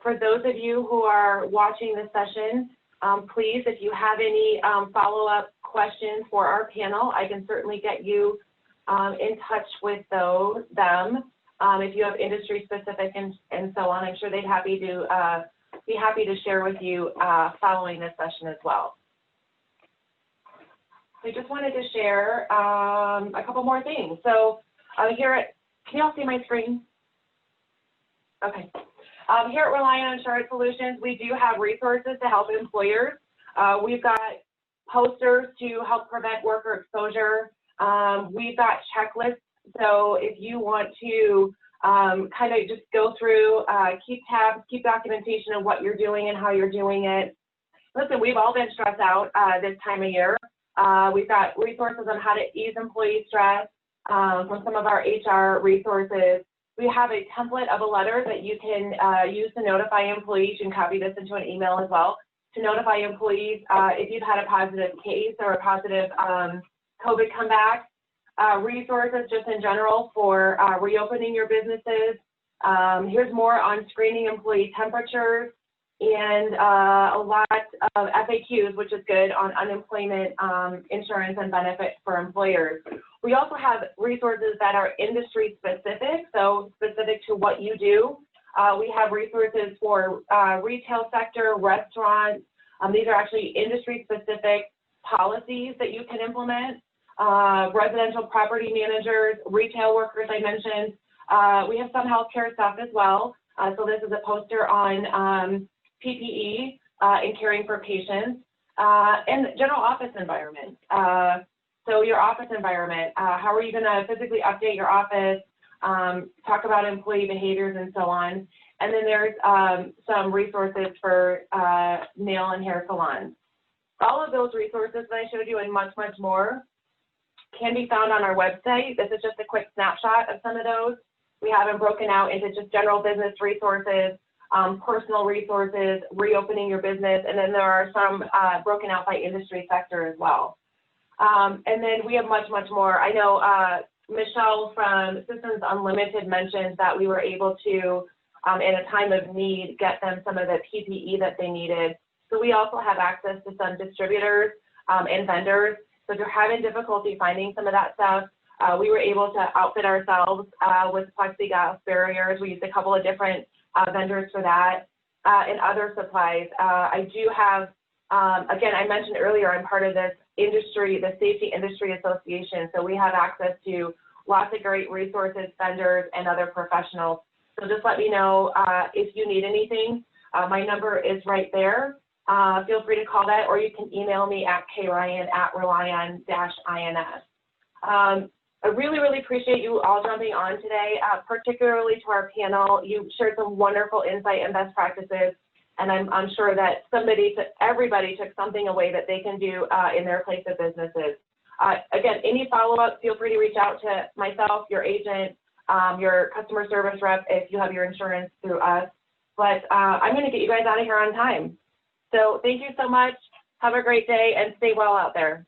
for those of you who are watching this session, please, if you have any follow-up questions for our panel, I can certainly get you in touch with them. If you have industry specific and so on, I'm sure they'd be happy to share with you following this session as well. I just wanted to share a couple more things. So can you all see my screen? Okay. Here at Relion Insurance Solutions, we do have resources to help employers. We've got posters to help prevent worker exposure. We've got checklists. So if you want to kind of just go through, keep tabs, keep documentation of what you're doing and how you're doing it. Listen, we've all been stressed out this time of year. We've got resources on how to ease employee stress from some of our HR resources. We have a template of a letter that you can use to notify employees. You can copy this into an email as well to notify employees if you've had a positive case or a positive COVID comeback. Resources just in general for reopening your businesses. Here's more on screening employee temperatures and a lot of FAQs, which is good, on unemployment insurance and benefits for employers. We also have resources that are industry specific, so specific to what you do. We have resources for retail sector, restaurants. These are actually industry specific policies that you can implement. Residential property managers, retail workers, I mentioned. We have some healthcare stuff as well. So this is a poster on PPE and caring for patients, and general office environment. So your office environment, how are you going to physically update your office, talk about employee behaviors and so on. And then there's some resources for nail and hair salons. All of those resources that I showed you and much, much more can be found on our website. This is just a quick snapshot of some of those. We have them broken out into just general business resources, personal resources, reopening your business, and then there are some broken out by industry sector as well. And then we have much, much more. I know Michelle from Systems Unlimited mentioned that we were able to in a time of need, get them some of the PPE that they needed. So we also have access to some distributors and vendors. So if you're having difficulty finding some of that stuff, we were able to outfit ourselves with plexiglass barriers. We used a couple of different vendors for that and other supplies. I do have, again, I mentioned earlier, I'm part of this industry, the Safety Industry Association. So we have access to lots of great resources, vendors, and other professionals. So just let me know if you need anything. My number is right there. Feel free to call that, or you can email me at kryan@relion-ins. I really, really appreciate you all jumping on today, particularly to our panel. You shared some wonderful insight and best practices, and I'm sure that everybody took something away that they can do in their place of businesses. Again, any follow-up, feel free to reach out to myself, your agent, your customer service rep if you have your insurance through us. But I'm going to get you guys out of here on time. So thank you so much. Have a great day and stay well out there.